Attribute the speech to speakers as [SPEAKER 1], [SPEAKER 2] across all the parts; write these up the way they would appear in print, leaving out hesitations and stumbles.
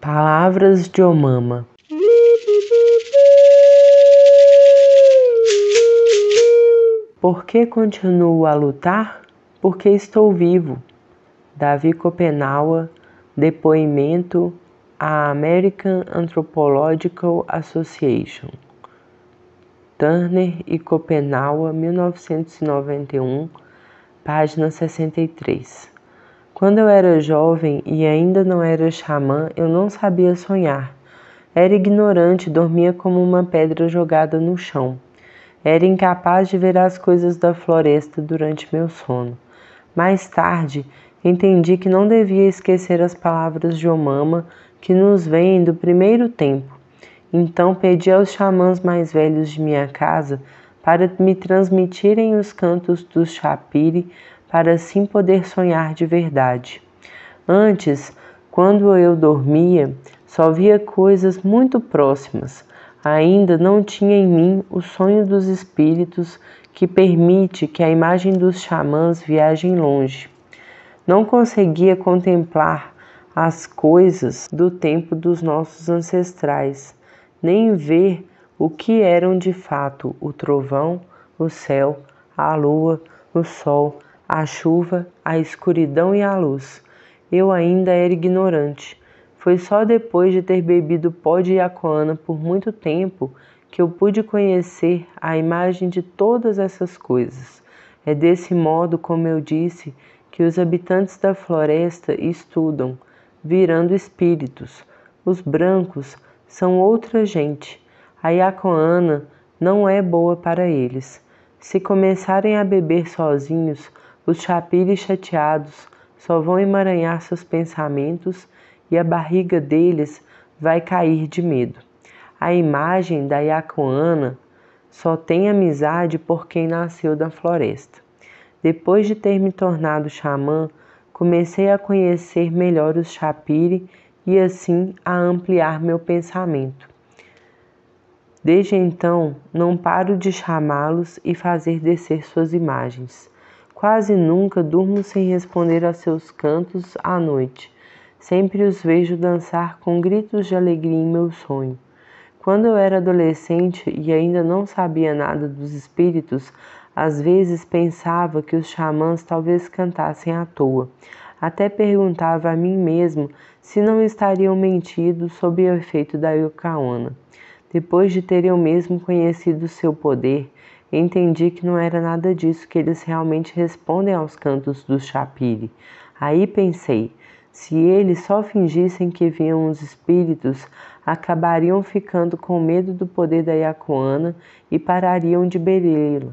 [SPEAKER 1] Palavras de Omama. Por que continuo a lutar? Porque estou vivo. Davi Copenaua, depoimento à American Anthropological Association. Turner e Copenaua, 1991, página 63. Quando eu era jovem e ainda não era xamã, eu não sabia sonhar. Era ignorante, dormia como uma pedra jogada no chão. Era incapaz de ver as coisas da floresta durante meu sono. Mais tarde, entendi que não devia esquecer as palavras de Omama que nos vêm do primeiro tempo. Então pedi aos xamãs mais velhos de minha casa para me transmitirem os cantos dos Chapiri, para assim poder sonhar de verdade. Antes, quando eu dormia, só via coisas muito próximas. Ainda não tinha em mim o sonho dos espíritos que permite que a imagem dos xamãs viaje longe. Não conseguia contemplar as coisas do tempo dos nossos ancestrais, nem ver o que eram de fato o trovão, o céu, a lua, o sol, a chuva, a escuridão e a luz. Eu ainda era ignorante. Foi só depois de ter bebido pó de Yacoana por muito tempo que eu pude conhecer a imagem de todas essas coisas. É desse modo, como eu disse, que os habitantes da floresta estudam, virando espíritos. Os brancos são outra gente. A Yacoana não é boa para eles. Se começarem a beber sozinhos, os Chapiri chateados só vão emaranhar seus pensamentos e a barriga deles vai cair de medo. A imagem da Yacoana só tem amizade por quem nasceu da floresta. Depois de ter me tornado xamã, comecei a conhecer melhor os Chapiri e assim a ampliar meu pensamento. Desde então, não paro de chamá-los e fazer descer suas imagens. Quase nunca durmo sem responder a seus cantos à noite. Sempre os vejo dançar com gritos de alegria em meu sonho. Quando eu era adolescente e ainda não sabia nada dos espíritos, às vezes pensava que os xamãs talvez cantassem à toa. Até perguntava a mim mesmo se não estariam mentindo sob o efeito da Yacoana. Depois de ter eu mesmo conhecido seu poder, entendi que não era nada disso, que eles realmente respondem aos cantos dos Chapiri. Aí pensei, se eles só fingissem que viam os espíritos, acabariam ficando com medo do poder da Yacoana e parariam de bebê-la.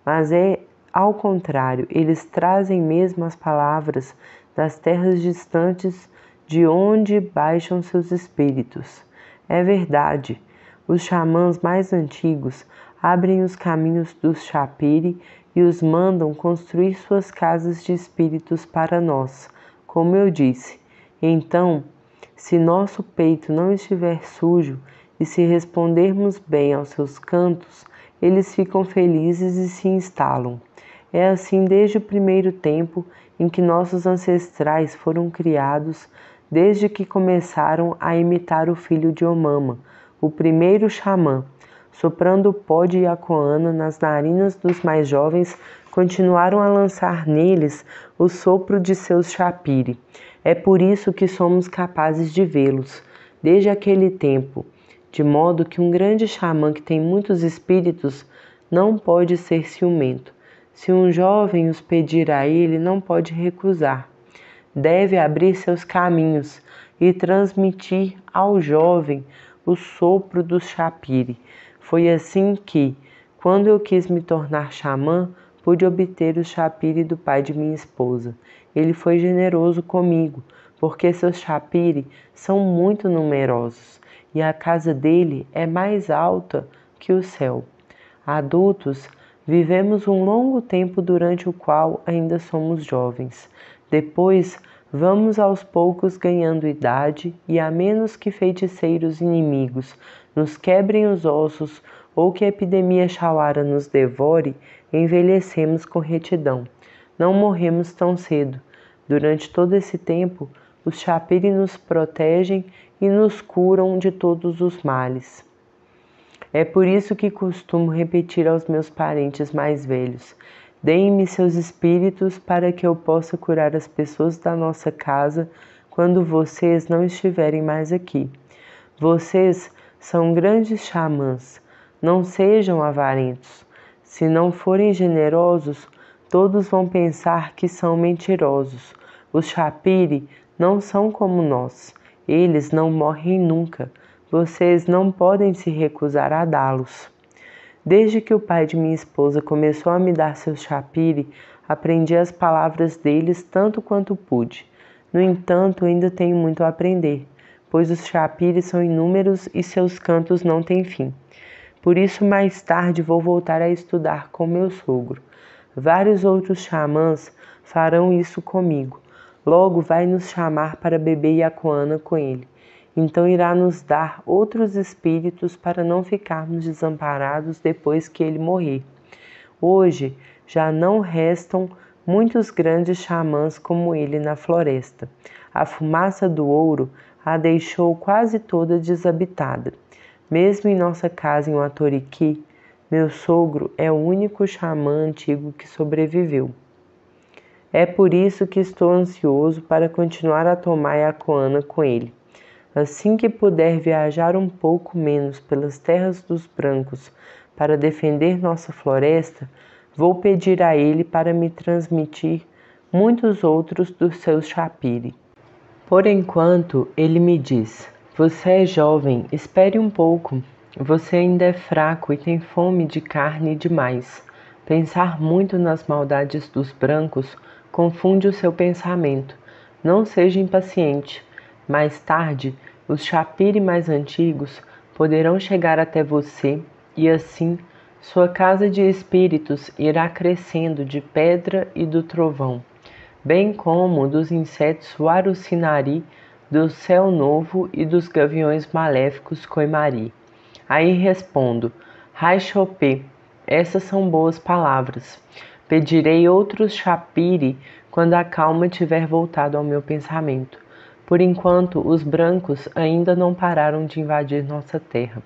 [SPEAKER 1] Mas é ao contrário, eles trazem mesmo as palavras das terras distantes de onde baixam seus espíritos. É verdade. Os xamãs mais antigos abrem os caminhos dos Chapiri e os mandam construir suas casas de espíritos para nós, como eu disse. Então, se nosso peito não estiver sujo e se respondermos bem aos seus cantos, eles ficam felizes e se instalam. É assim desde o primeiro tempo em que nossos ancestrais foram criados, desde que começaram a imitar o filho de Omama, o primeiro xamã. Soprando o pó de Yacoana nas narinas dos mais jovens, continuaram a lançar neles o sopro de seus Chapiri. É por isso que somos capazes de vê-los, desde aquele tempo, de modo que um grande xamã que tem muitos espíritos não pode ser ciumento. Se um jovem os pedir a ele, não pode recusar. Deve abrir seus caminhos e transmitir ao jovem o sopro dos Chapiri. Foi assim que, quando eu quis me tornar xamã, pude obter o Chapiri do pai de minha esposa. Ele foi generoso comigo, porque seus Chapiri são muito numerosos e a casa dele é mais alta que o céu. Adultos, vivemos um longo tempo durante o qual ainda somos jovens. Depois, vamos aos poucos ganhando idade e a menos que feiticeiros inimigos nos quebrem os ossos ou que a epidemia Chauara nos devore, envelhecemos com retidão. Não morremos tão cedo. Durante todo esse tempo, Os chapiri nos protegem e nos curam de todos os males. É por isso que costumo repetir aos meus parentes mais velhos: deem-me seus espíritos para que eu possa curar as pessoas da nossa casa quando vocês não estiverem mais aqui. Vocês são grandes xamãs, não sejam avarentos. Se não forem generosos, todos vão pensar que são mentirosos. Os chapiri não são como nós, eles não morrem nunca. Vocês não podem se recusar a dá-los. Desde que o pai de minha esposa começou a me dar seus chapiri, aprendi as palavras deles tanto quanto pude. No entanto, ainda tenho muito a aprender, pois os chapiri são inúmeros e seus cantos não têm fim. Por isso, mais tarde vou voltar a estudar com meu sogro. Vários outros xamãs farão isso comigo. Logo vai nos chamar para beber iacoana com ele. Então irá nos dar outros espíritos para não ficarmos desamparados depois que ele morrer. Hoje já não restam muitos grandes xamãs como ele na floresta. A fumaça do ouro a deixou quase toda desabitada. Mesmo em nossa casa em Uatoriki, meu sogro é o único xamã antigo que sobreviveu. É por isso que estou ansioso para continuar a tomar iacoana com ele. Assim que puder viajar um pouco menos pelas terras dos brancos para defender nossa floresta, vou pedir a ele para me transmitir muitos outros dos seus chapiri. Por enquanto, ele me diz: você é jovem, espere um pouco. Você ainda é fraco e tem fome de carne demais. Pensar muito nas maldades dos brancos confunde o seu pensamento. Não seja impaciente. Mais tarde, os chapiri mais antigos poderão chegar até você e assim sua casa de espíritos irá crescendo de pedra e do trovão, bem como dos insetos Warucinari, do céu novo e dos gaviões maléficos Coimari. Aí respondo: Raixopê, essas são boas palavras. Pedirei outros chapiri quando a calma tiver voltado ao meu pensamento. Por enquanto, os brancos ainda não pararam de invadir nossa terra.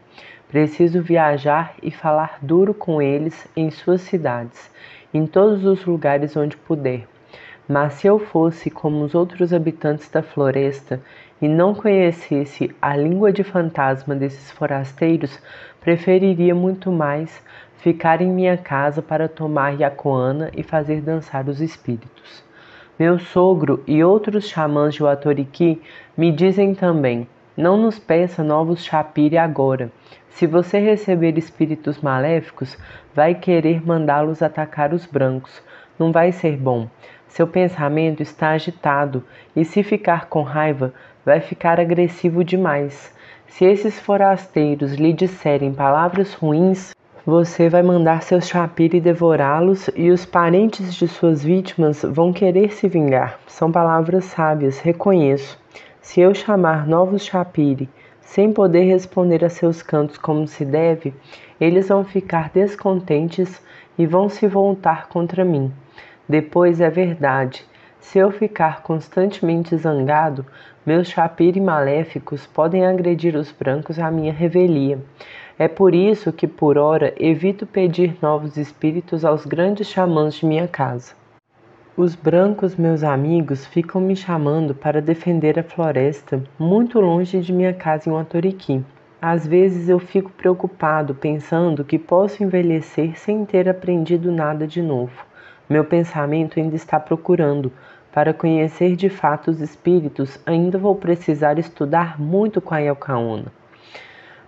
[SPEAKER 1] Preciso viajar e falar duro com eles em suas cidades, em todos os lugares onde puder. Mas se eu fosse como os outros habitantes da floresta e não conhecesse a língua de fantasma desses forasteiros, preferiria muito mais ficar em minha casa para tomar iacoana e fazer dançar os espíritos. Meu sogro e outros xamãs de Uatoriki me dizem também: não nos peça novos chapiri agora. Se você receber espíritos maléficos, vai querer mandá-los atacar os brancos. Não vai ser bom. Seu pensamento está agitado e, se ficar com raiva, vai ficar agressivo demais. Se esses forasteiros lhe disserem palavras ruins, você vai mandar seus chapiri devorá-los e os parentes de suas vítimas vão querer se vingar. São palavras sábias, reconheço. Se eu chamar novos chapiri sem poder responder a seus cantos como se deve, eles vão ficar descontentes e vão se voltar contra mim. Depois é verdade. Se eu ficar constantemente zangado, meus chapiri maléficos podem agredir os brancos à minha revelia. É por isso que, por ora, evito pedir novos espíritos aos grandes xamãs de minha casa. Os brancos, meus amigos, ficam me chamando para defender a floresta, muito longe de minha casa em Uatoriki. Às vezes eu fico preocupado, pensando que posso envelhecer sem ter aprendido nada de novo. Meu pensamento ainda está procurando. Para conhecer de fato os espíritos, ainda vou precisar estudar muito com a Iacoana.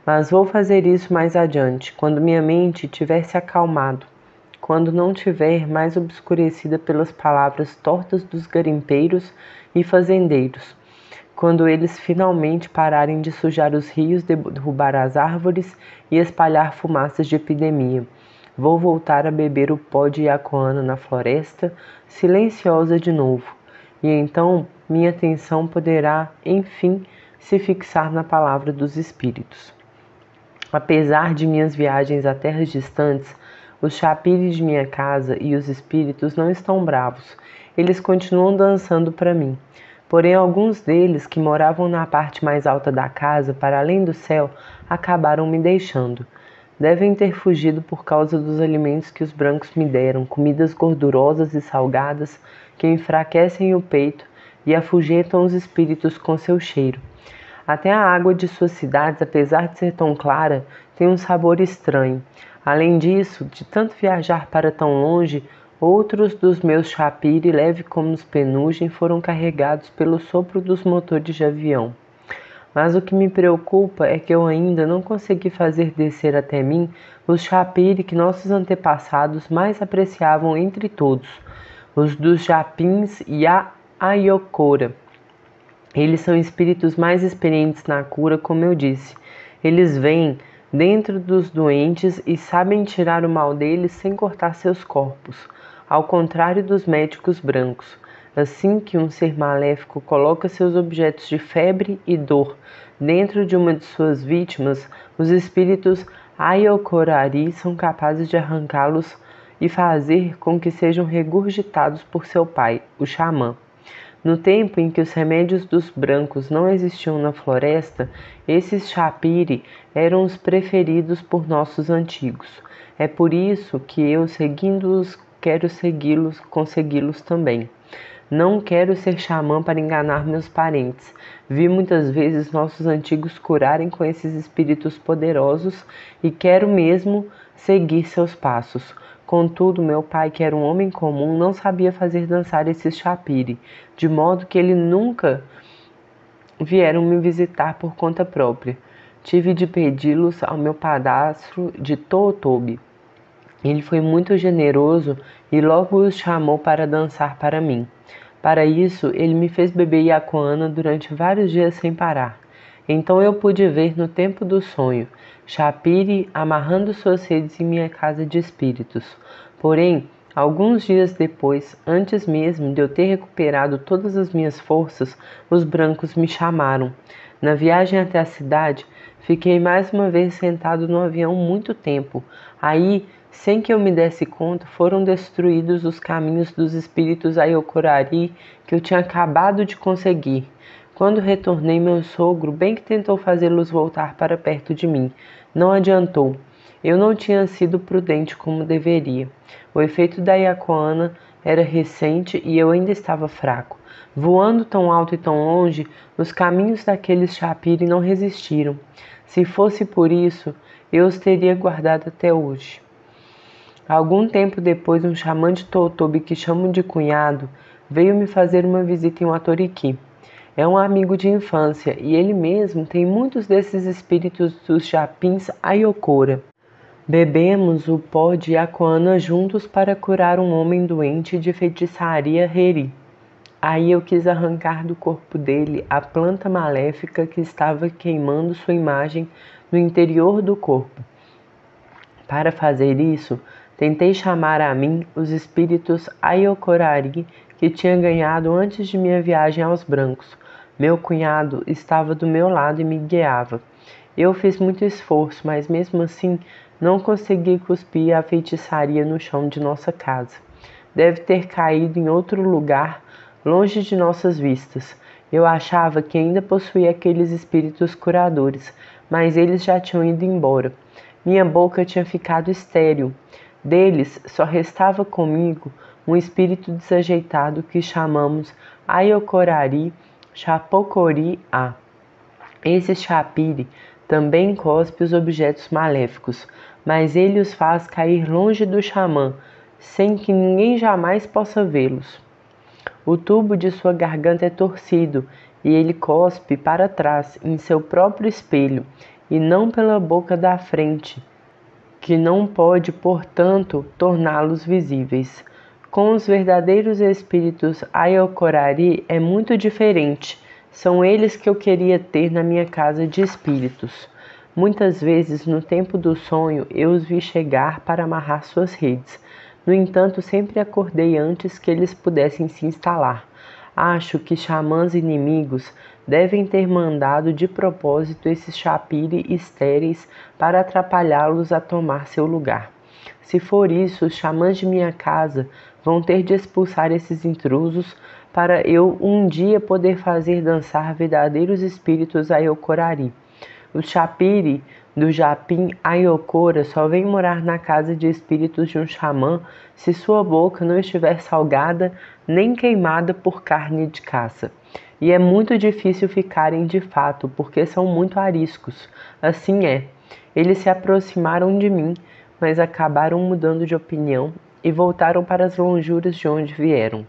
[SPEAKER 1] Mas vou fazer isso mais adiante, quando minha mente tiver se acalmado, quando não tiver mais obscurecida pelas palavras tortas dos garimpeiros e fazendeiros, quando eles finalmente pararem de sujar os rios, derrubar as árvores e espalhar fumaças de epidemia. Vou voltar a beber o pó de iacoana na floresta, silenciosa de novo, e então minha atenção poderá, enfim, se fixar na palavra dos espíritos. Apesar de minhas viagens a terras distantes, os chapiris de minha casa e os espíritos não estão bravos. Eles continuam dançando para mim. Porém, alguns deles, que moravam na parte mais alta da casa, para além do céu, acabaram me deixando. Devem ter fugido por causa dos alimentos que os brancos me deram, comidas gordurosas e salgadas que enfraquecem o peito e afugentam os espíritos com seu cheiro. Até a água de suas cidades, apesar de ser tão clara, tem um sabor estranho. Além disso, de tanto viajar para tão longe, outros dos meus chapiri, leve como os penugem, foram carregados pelo sopro dos motores de avião. Mas o que me preocupa é que eu ainda não consegui fazer descer até mim os chapiri que nossos antepassados mais apreciavam entre todos, os dos japins e a Ayokora. Eles são espíritos mais experientes na cura, como eu disse. Eles vêm dentro dos doentes e sabem tirar o mal deles sem cortar seus corpos, ao contrário dos médicos brancos. Assim que um ser maléfico coloca seus objetos de febre e dor dentro de uma de suas vítimas, os espíritos Ayokorari são capazes de arrancá-los e fazer com que sejam regurgitados por seu pai, o xamã. No tempo em que os remédios dos brancos não existiam na floresta, esses chapiri eram os preferidos por nossos antigos. É por isso que eu, seguindo-os, quero consegui-los também. Não quero ser xamã para enganar meus parentes. Vi muitas vezes nossos antigos curarem com esses espíritos poderosos e quero mesmo seguir seus passos. Contudo, meu pai, que era um homem comum, não sabia fazer dançar esses chapiri, de modo que ele nunca vieram me visitar por conta própria. Tive de pedi-los ao meu padrasto de Tootobi. Ele foi muito generoso e logo os chamou para dançar para mim. Para isso, ele me fez beber iacoana durante vários dias sem parar. Então eu pude ver no tempo do sonho Chapiri amarrando suas redes em minha casa de espíritos. Porém, alguns dias depois, antes mesmo de eu ter recuperado todas as minhas forças, os brancos me chamaram. Na viagem até a cidade, fiquei mais uma vez sentado no avião muito tempo. Aí, sem que eu me desse conta, foram destruídos os caminhos dos espíritos Ayokorari que eu tinha acabado de conseguir. Quando retornei, meu sogro bem que tentou fazê-los voltar para perto de mim. Não adiantou. Eu não tinha sido prudente como deveria. O efeito da iacoana era recente e eu ainda estava fraco. Voando tão alto e tão longe, os caminhos daqueles chapiri não resistiram. Se fosse por isso, eu os teria guardado até hoje. Algum tempo depois, um xamã de Tootobi que chamo de cunhado veio me fazer uma visita em Watoriki. É um amigo de infância e ele mesmo tem muitos desses espíritos dos japins Ayokora. Bebemos o pó de iacoana juntos para curar um homem doente de feitiçaria Heri. Aí eu quis arrancar do corpo dele a planta maléfica que estava queimando sua imagem no interior do corpo. Para fazer isso, tentei chamar a mim os espíritos Ayokorari que tinha ganhado antes de minha viagem aos brancos. Meu cunhado estava do meu lado e me guiava. Eu fiz muito esforço, mas mesmo assim não consegui cuspir a feitiçaria no chão de nossa casa. Deve ter caído em outro lugar, longe de nossas vistas. Eu achava que ainda possuía aqueles espíritos curadores, mas eles já tinham ido embora. Minha boca tinha ficado estéril. Deles só restava comigo um espírito desajeitado que chamamos Ayokorari Chapokori-a. Esse chapiri também cospe os objetos maléficos, mas ele os faz cair longe do xamã, sem que ninguém jamais possa vê-los. O tubo de sua garganta é torcido e ele cospe para trás em seu próprio espelho e não pela boca da frente, que não pode, portanto, torná-los visíveis. Com os verdadeiros espíritos Ayokorari é muito diferente. São eles que eu queria ter na minha casa de espíritos. Muitas vezes, no tempo do sonho, eu os vi chegar para amarrar suas redes. No entanto, sempre acordei antes que eles pudessem se instalar. Acho que xamãs inimigos devem ter mandado de propósito esses chapiri estéreis para atrapalhá-los a tomar seu lugar. Se for isso, os xamãs de minha casa vão ter de expulsar esses intrusos para eu um dia poder fazer dançar verdadeiros espíritos Ayocorari. O Chapiri do Japim Ayokora só vem morar na casa de espíritos de um xamã se sua boca não estiver salgada nem queimada por carne de caça. E é muito difícil ficarem de fato, porque são muito ariscos. Assim é. Eles se aproximaram de mim, mas acabaram mudando de opinião e voltaram para as lonjuras de onde vieram.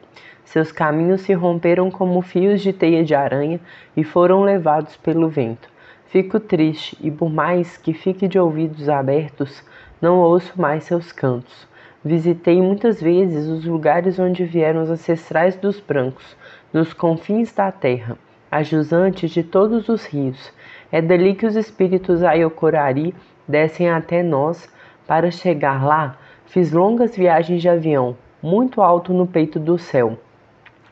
[SPEAKER 1] Seus caminhos se romperam como fios de teia de aranha e foram levados pelo vento. Fico triste e, por mais que fique de ouvidos abertos, não ouço mais seus cantos. Visitei muitas vezes os lugares onde vieram os ancestrais dos brancos, nos confins da terra, a jusante de todos os rios. É dali que os espíritos Ayocorari descem até nós. Para chegar lá, fiz longas viagens de avião, muito alto no peito do céu.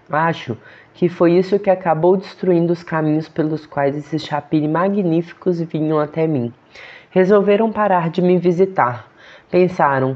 [SPEAKER 1] Acho que foi isso que acabou destruindo os caminhos pelos quais esses chapiri magníficos vinham até mim. Resolveram parar de me visitar. Pensaram: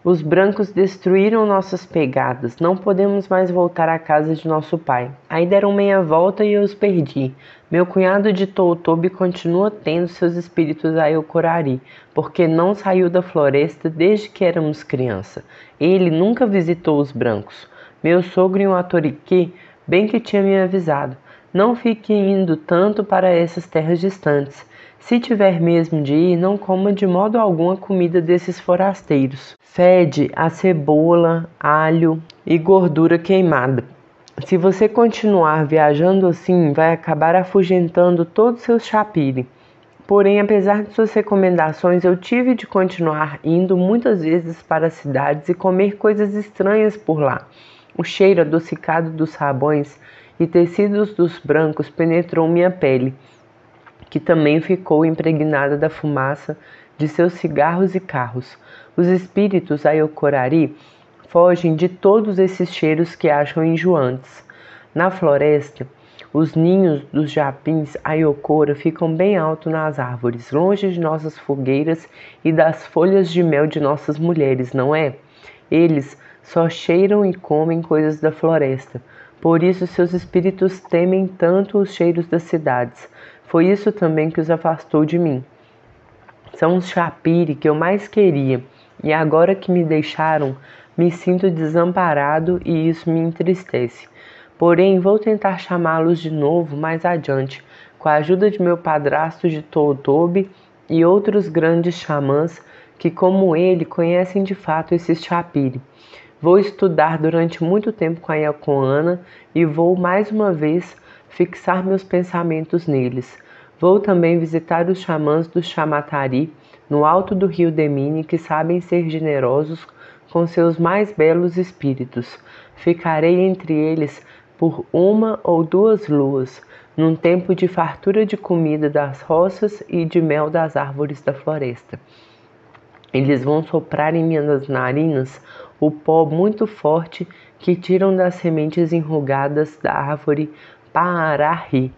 [SPEAKER 1] os brancos destruíram nossas pegadas, não podemos mais voltar à casa de nosso pai. Aí deram meia volta e eu os perdi. Meu cunhado de Toutobi continua tendo seus espíritos Ayocorari, porque não saiu da floresta desde que éramos criança. Ele nunca visitou os brancos. Meu sogro em Watoriki bem que tinha me avisado. Não fique indo tanto para essas terras distantes. Se tiver mesmo de ir, não coma de modo algum a comida desses forasteiros. Fede a cebola, alho e gordura queimada. Se você continuar viajando assim, vai acabar afugentando todos os seus chapiri. Porém, apesar de suas recomendações, eu tive de continuar indo muitas vezes para as cidades e comer coisas estranhas por lá. O cheiro adocicado dos sabões e tecidos dos brancos penetrou minha pele, que também ficou impregnada da fumaça de seus cigarros e carros. Os espíritos Ayocorari fogem de todos esses cheiros que acham enjoantes. Na floresta, os ninhos dos japins Ayokora ficam bem alto nas árvores, longe de nossas fogueiras e das folhas de mel de nossas mulheres, não é? Eles só cheiram e comem coisas da floresta. Por isso seus espíritos temem tanto os cheiros das cidades. Foi isso também que os afastou de mim. São os chapiri que eu mais queria, e agora que me deixaram, me sinto desamparado e isso me entristece. Porém, vou tentar chamá-los de novo mais adiante, com a ajuda de meu padrasto de Toutobi e outros grandes xamãs que, como ele, conhecem de fato esses chapiri. Vou estudar durante muito tempo com a Yacoana e vou mais uma vez fixar meus pensamentos neles. Vou também visitar os xamãs do Chamatari, no alto do rio Demini, que sabem ser generosos com seus mais belos espíritos. Ficarei entre eles por 1 ou 2 luas, num tempo de fartura de comida das roças e de mel das árvores da floresta. Eles vão soprar em minhas narinas o pó muito forte que tiram das sementes enrugadas da árvore Paarahi.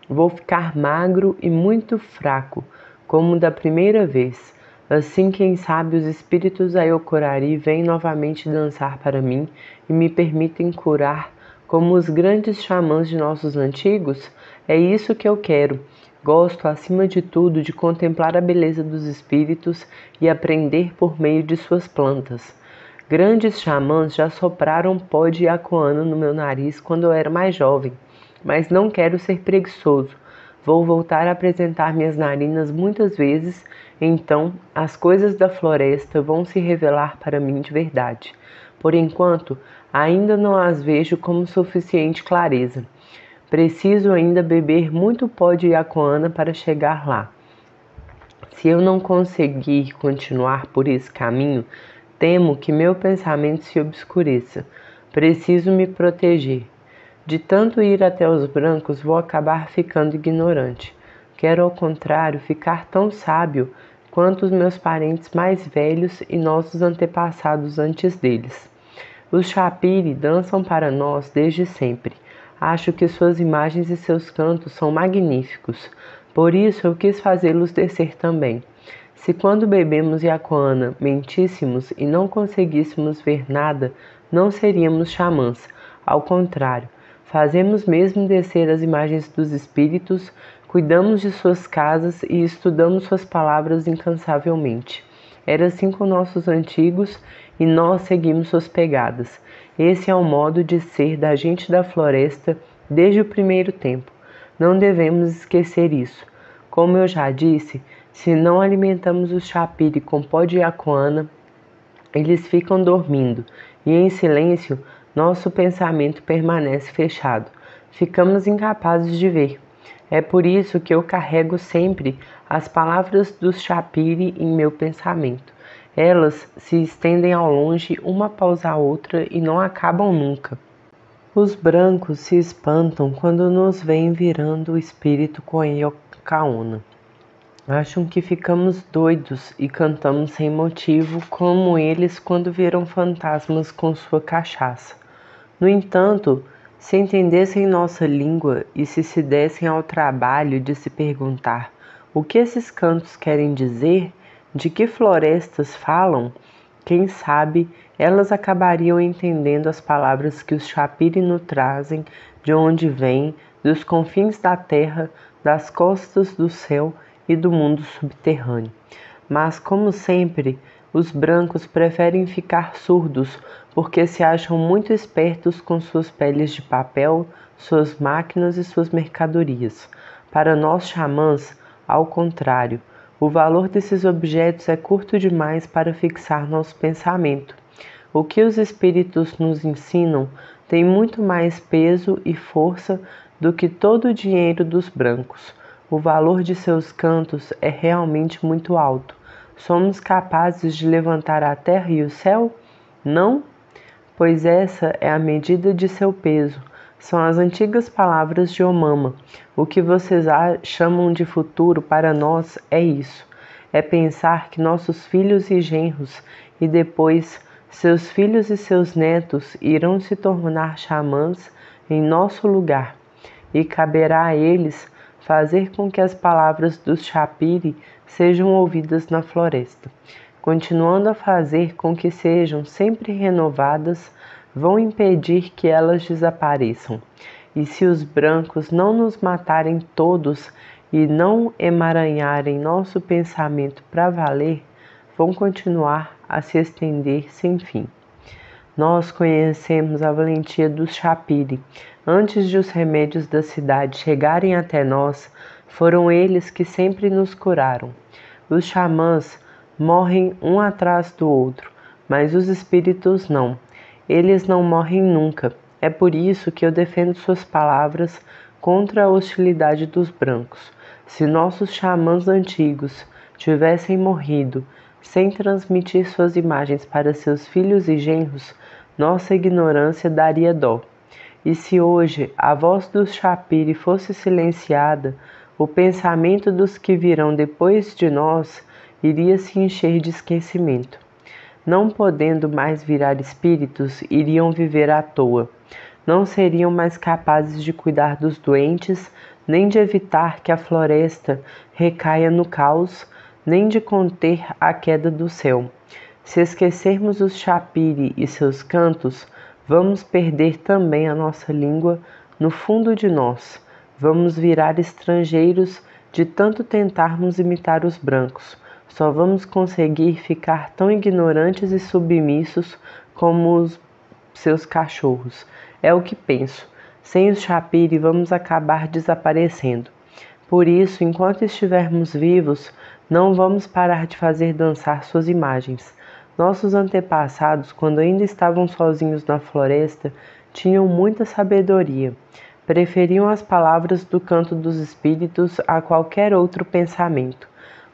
[SPEAKER 1] Vou ficar magro e muito fraco, como da primeira vez. Assim, quem sabe, os espíritos Ayocorari vêm novamente dançar para mim e me permitem curar como os grandes xamãs de nossos antigos? É isso que eu quero. Gosto, acima de tudo, de contemplar a beleza dos espíritos e aprender por meio de suas plantas. Grandes xamãs já sopraram pó de Yacoana no meu nariz quando eu era mais jovem, mas não quero ser preguiçoso. Vou voltar a apresentar minhas narinas muitas vezes, então as coisas da floresta vão se revelar para mim de verdade. Por enquanto, ainda não as vejo com suficiente clareza. Preciso ainda beber muito pó de Yacoana para chegar lá. Se eu não conseguir continuar por esse caminho, temo que meu pensamento se obscureça. Preciso me proteger. De tanto ir até os brancos, vou acabar ficando ignorante. Quero, ao contrário, ficar tão sábio quanto os meus parentes mais velhos e nossos antepassados antes deles. Os chapiri dançam para nós desde sempre. Acho que suas imagens e seus cantos são magníficos. Por isso eu quis fazê-los descer também. Se quando bebemos Yacoana mentíssemos e não conseguíssemos ver nada, não seríamos xamãs. Ao contrário, fazemos mesmo descer as imagens dos espíritos, cuidamos de suas casas e estudamos suas palavras incansavelmente. Era assim com nossos antigos e nós seguimos suas pegadas. Esse é o modo de ser da gente da floresta desde o primeiro tempo. Não devemos esquecer isso. Como eu já disse, se não alimentamos os chapiri com pó de iacoana, eles ficam dormindo e em silêncio nosso pensamento permanece fechado. Ficamos incapazes de ver. É por isso que eu carrego sempre as palavras dos chapiri em meu pensamento. Elas se estendem ao longe uma após a outra e não acabam nunca. Os brancos se espantam quando nos veem virando o espírito com a Iocaona. Acham que ficamos doidos e cantamos sem motivo, como eles quando viram fantasmas com sua cachaça. No entanto, se entendessem nossa língua e se dessem ao trabalho de se perguntar o que esses cantos querem dizer, de que florestas falam, quem sabe elas acabariam entendendo as palavras que os chapiri nos trazem, de onde vêm, dos confins da terra, das costas do céu e do mundo subterrâneo. Mas, como sempre, os brancos preferem ficar surdos porque se acham muito espertos com suas peles de papel, suas máquinas e suas mercadorias. Para nós xamãs, ao contrário, o valor desses objetos é curto demais para fixar nosso pensamento. O que os espíritos nos ensinam tem muito mais peso e força do que todo o dinheiro dos brancos. O valor de seus cantos é realmente muito alto. Somos capazes de levantar a terra e o céu? Não? Pois essa é a medida de seu peso. São as antigas palavras de Omama. O que vocês chamam de futuro para nós é isso. É pensar que nossos filhos e genros e depois seus filhos e seus netos irão se tornar xamãs em nosso lugar. E caberá a eles fazer com que as palavras dos chapiri sejam ouvidas na floresta. Continuando a fazer com que sejam sempre renovadas, vão impedir que elas desapareçam. E se os brancos não nos matarem todos e não emaranharem nosso pensamento para valer, vão continuar a se estender sem fim. Nós conhecemos a valentia dos chapiri. Antes de os remédios da cidade chegarem até nós, foram eles que sempre nos curaram. Os xamãs morrem um atrás do outro, mas os espíritos não. Eles não morrem nunca. É por isso que eu defendo suas palavras contra a hostilidade dos brancos. Se nossos xamãs antigos tivessem morrido sem transmitir suas imagens para seus filhos e genros, nossa ignorância daria dó. E se hoje a voz dos chapiri fosse silenciada, o pensamento dos que virão depois de nós iria se encher de esquecimento. Não podendo mais virar espíritos, iriam viver à toa. Não seriam mais capazes de cuidar dos doentes, nem de evitar que a floresta recaia no caos, nem de conter a queda do céu. Se esquecermos os chapiri e seus cantos, vamos perder também a nossa língua no fundo de nós. Vamos virar estrangeiros de tanto tentarmos imitar os brancos. Só vamos conseguir ficar tão ignorantes e submissos como os seus cachorros. É o que penso. Sem os chapiri vamos acabar desaparecendo. Por isso, enquanto estivermos vivos, não vamos parar de fazer dançar suas imagens. Nossos antepassados, quando ainda estavam sozinhos na floresta, tinham muita sabedoria. Preferiam as palavras do canto dos espíritos a qualquer outro pensamento.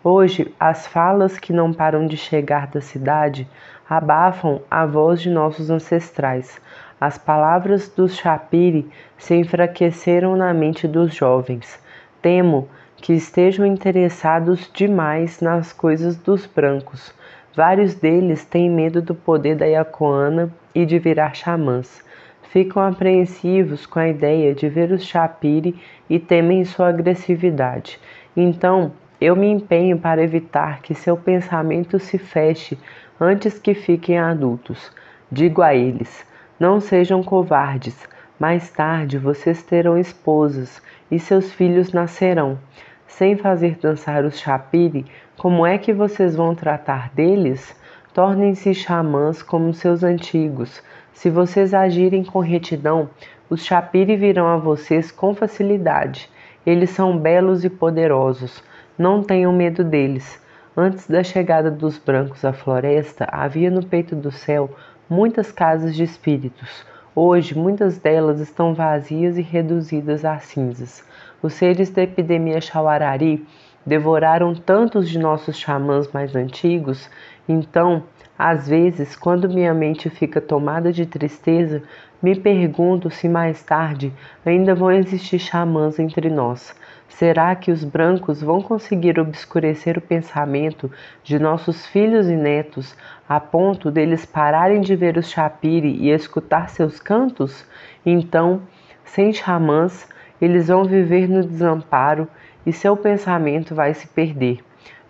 [SPEAKER 1] Hoje, as falas que não param de chegar da cidade abafam a voz de nossos ancestrais. As palavras dos chapiri se enfraqueceram na mente dos jovens. Temo que estejam interessados demais nas coisas dos brancos. Vários deles têm medo do poder da iacoana e de virar xamãs. Ficam apreensivos com a ideia de ver os chapiri e temem sua agressividade. Então, eu me empenho para evitar que seu pensamento se feche antes que fiquem adultos. Digo a eles: Não sejam covardes. Mais tarde vocês terão esposas e seus filhos nascerão. Sem fazer dançar os chapiri, como é que vocês vão tratar deles? Tornem-se xamãs como seus antigos. Se vocês agirem com retidão, os chapiri virão a vocês com facilidade. Eles são belos e poderosos. Não tenham medo deles. Antes da chegada dos brancos à floresta, havia no peito do céu muitas casas de espíritos. Hoje, muitas delas estão vazias e reduzidas a cinzas. Os seres da epidemia Chauarari devoraram tantos de nossos xamãs mais antigos, então, às vezes, quando minha mente fica tomada de tristeza, me pergunto se mais tarde ainda vão existir xamãs entre nós. Será que os brancos vão conseguir obscurecer o pensamento de nossos filhos e netos a ponto deles pararem de ver os chapiri e escutar seus cantos? Então, sem xamãs, eles vão viver no desamparo e seu pensamento vai se perder.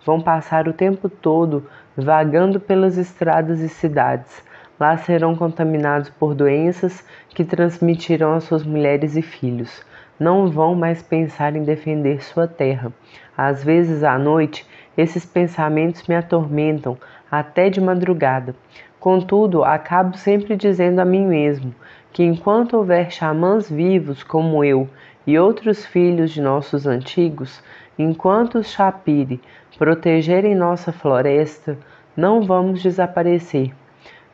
[SPEAKER 1] Vão passar o tempo todo vagando pelas estradas e cidades. Lá serão contaminados por doenças que transmitirão às suas mulheres e filhos. Não vão mais pensar em defender sua terra. Às vezes, à noite, esses pensamentos me atormentam até de madrugada. Contudo, acabo sempre dizendo a mim mesmo que enquanto houver xamãs vivos como eu e outros filhos de nossos antigos, enquanto os chapiri protegerem nossa floresta, não vamos desaparecer.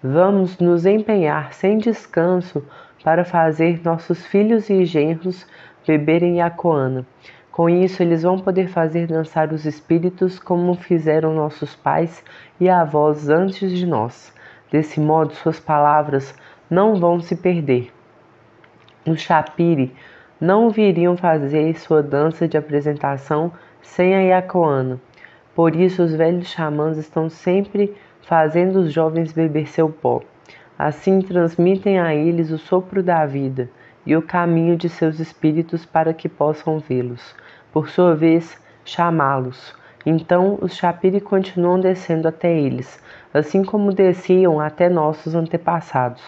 [SPEAKER 1] Vamos nos empenhar sem descanso para fazer nossos filhos e genros beberem Yacoana. Com isso, eles vão poder fazer dançar os espíritos como fizeram nossos pais e avós antes de nós. Desse modo, suas palavras não vão se perder. Os chapiri não viriam fazer sua dança de apresentação sem a Yacoana. Por isso, os velhos xamãs estão sempre fazendo os jovens beber seu pó. Assim, transmitem a eles o sopro da vida e o caminho de seus espíritos para que possam vê-los. Por sua vez, chamá-los. Então, os chapiri continuam descendo até eles, assim como desciam até nossos antepassados,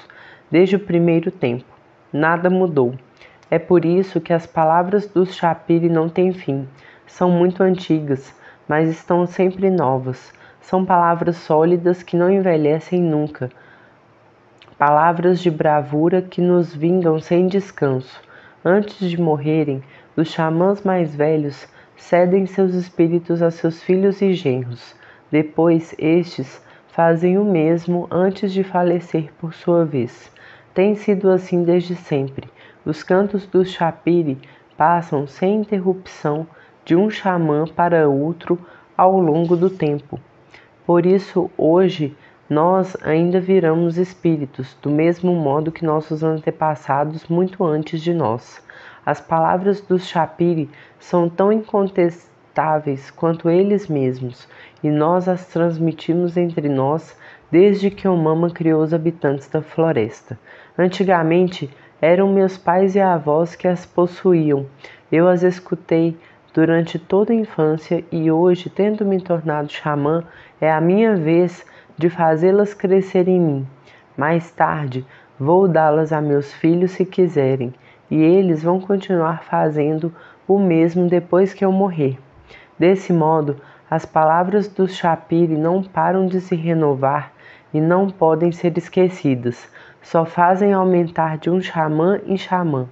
[SPEAKER 1] desde o primeiro tempo. Nada mudou. É por isso que as palavras dos chapiri não têm fim. São muito antigas, mas estão sempre novas. São palavras sólidas que não envelhecem nunca. Palavras de bravura que nos vingam sem descanso. Antes de morrerem, os xamãs mais velhos cedem seus espíritos a seus filhos e genros. Depois, estes fazem o mesmo antes de falecer por sua vez. Tem sido assim desde sempre. Os cantos dos chapiri passam sem interrupção de um xamã para outro ao longo do tempo. Por isso, hoje, nós ainda viramos espíritos, do mesmo modo que nossos antepassados muito antes de nós. As palavras dos chapiri são tão incontestáveis quanto eles mesmos, e nós as transmitimos entre nós desde que o Mama criou os habitantes da floresta. Antigamente, eram meus pais e avós que as possuíam. Eu as escutei durante toda a infância e hoje, tendo me tornado xamã, é a minha vez de fazê-las crescer em mim. Mais tarde, vou dá-las a meus filhos se quiserem, e eles vão continuar fazendo o mesmo depois que eu morrer. Desse modo, as palavras dos chapiri não param de se renovar e não podem ser esquecidas. Só fazem aumentar de um xamã em xamã.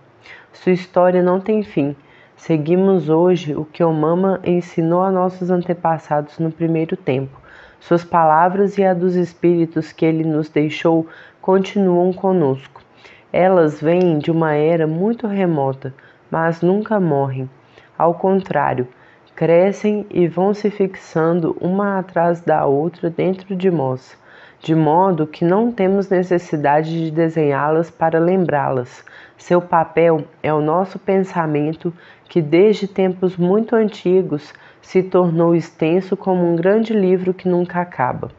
[SPEAKER 1] Sua história não tem fim. Seguimos hoje o que o Mama ensinou a nossos antepassados no primeiro tempo. Suas palavras e a dos espíritos que ele nos deixou continuam conosco. Elas vêm de uma era muito remota, mas nunca morrem. Ao contrário, crescem e vão se fixando uma atrás da outra dentro de nós, de modo que não temos necessidade de desenhá-las para lembrá-las. Seu papel é o nosso pensamento, que desde tempos muito antigos se tornou extenso como um grande livro que nunca acaba.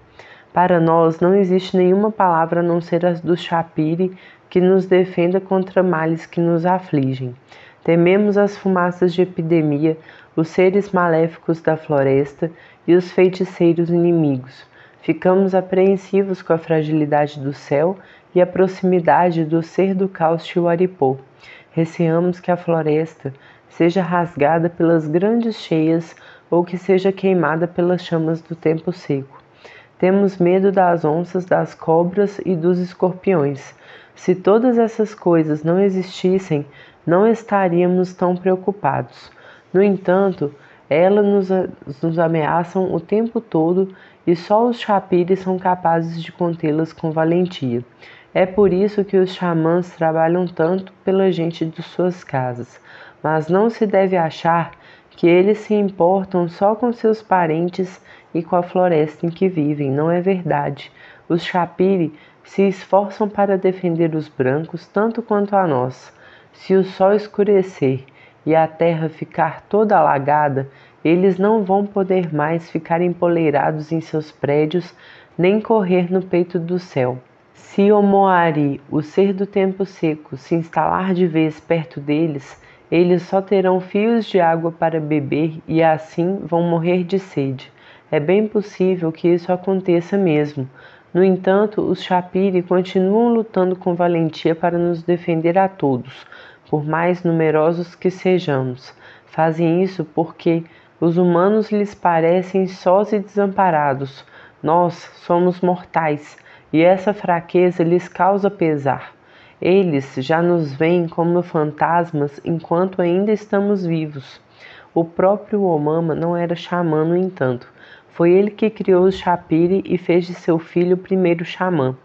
[SPEAKER 1] Para nós não existe nenhuma palavra a não ser as do chapiri que nos defenda contra males que nos afligem. Tememos as fumaças de epidemia, os seres maléficos da floresta e os feiticeiros inimigos. Ficamos apreensivos com a fragilidade do céu e a proximidade do ser do caos Chihuaripô. Receamos que a floresta seja rasgada pelas grandes cheias ou que seja queimada pelas chamas do tempo seco. Temos medo das onças, das cobras e dos escorpiões. Se todas essas coisas não existissem, não estaríamos tão preocupados. No entanto, elas nos ameaçam o tempo todo e só os chapires são capazes de contê-las com valentia. É por isso que os xamãs trabalham tanto pela gente de suas casas, mas não se deve achar que eles se importam só com seus parentes e com a floresta em que vivem. Não é verdade. Os chapiri se esforçam para defender os brancos tanto quanto a nós. Se o sol escurecer e a terra ficar toda alagada, eles não vão poder mais ficar empoleirados em seus prédios, nem correr no peito do céu. Se o Moari, o ser do tempo seco, se instalar de vez perto deles, eles só terão fios de água para beber e assim vão morrer de sede. É bem possível que isso aconteça mesmo. No entanto, os chapiri continuam lutando com valentia para nos defender a todos, por mais numerosos que sejamos. Fazem isso porque os humanos lhes parecem sós e desamparados. Nós somos mortais e essa fraqueza lhes causa pesar. Eles já nos veem como fantasmas enquanto ainda estamos vivos. O próprio Omama não era xamã, no entanto. Foi ele que criou os chapiri e fez de seu filho o primeiro xamã.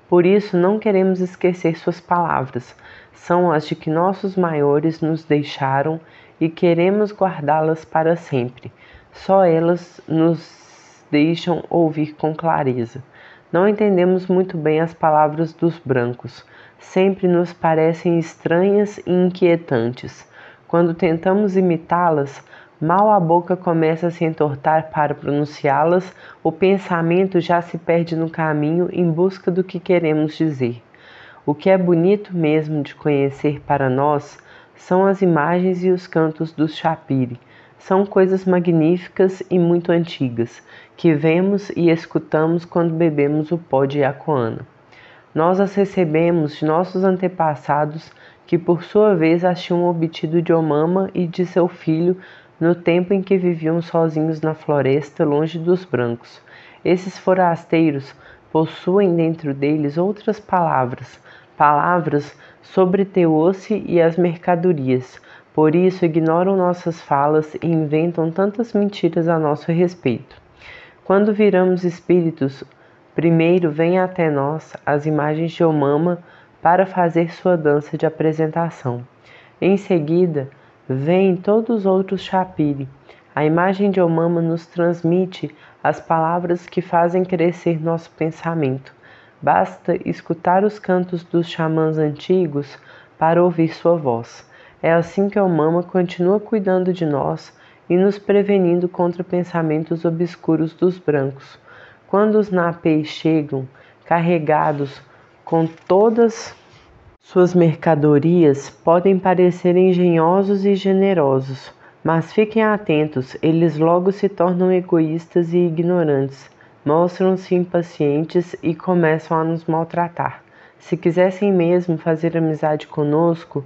[SPEAKER 1] Por isso não queremos esquecer suas palavras. São as de que nossos maiores nos deixaram e queremos guardá-las para sempre. Só elas nos deixam ouvir com clareza. Não entendemos muito bem as palavras dos brancos. Sempre nos parecem estranhas e inquietantes. Quando tentamos imitá-las, mal a boca começa a se entortar para pronunciá-las, o pensamento já se perde no caminho em busca do que queremos dizer. O que é bonito mesmo de conhecer para nós são as imagens e os cantos dos chapiri. São coisas magníficas e muito antigas, que vemos e escutamos quando bebemos o pó de Yacoana. Nós as recebemos de nossos antepassados, que por sua vez as tinham obtido de Omama e de seu filho no tempo em que viviam sozinhos na floresta, longe dos brancos. Esses forasteiros possuem dentro deles outras palavras sobre Teoce e as mercadorias. Por isso ignoram nossas falas e inventam tantas mentiras a nosso respeito. Quando viramos espíritos, primeiro vêm até nós as imagens de Omama para fazer sua dança de apresentação. Em seguida, vêm todos os outros chapiri. A imagem de Omama nos transmite as palavras que fazem crescer nosso pensamento. Basta escutar os cantos dos xamãs antigos para ouvir sua voz. É assim que Omama continua cuidando de nós e nos prevenindo contra pensamentos obscuros dos brancos. Quando os napês chegam, carregados com todas suas mercadorias, podem parecer engenhosos e generosos, mas fiquem atentos, eles logo se tornam egoístas e ignorantes, mostram-se impacientes e começam a nos maltratar. Se quisessem mesmo fazer amizade conosco,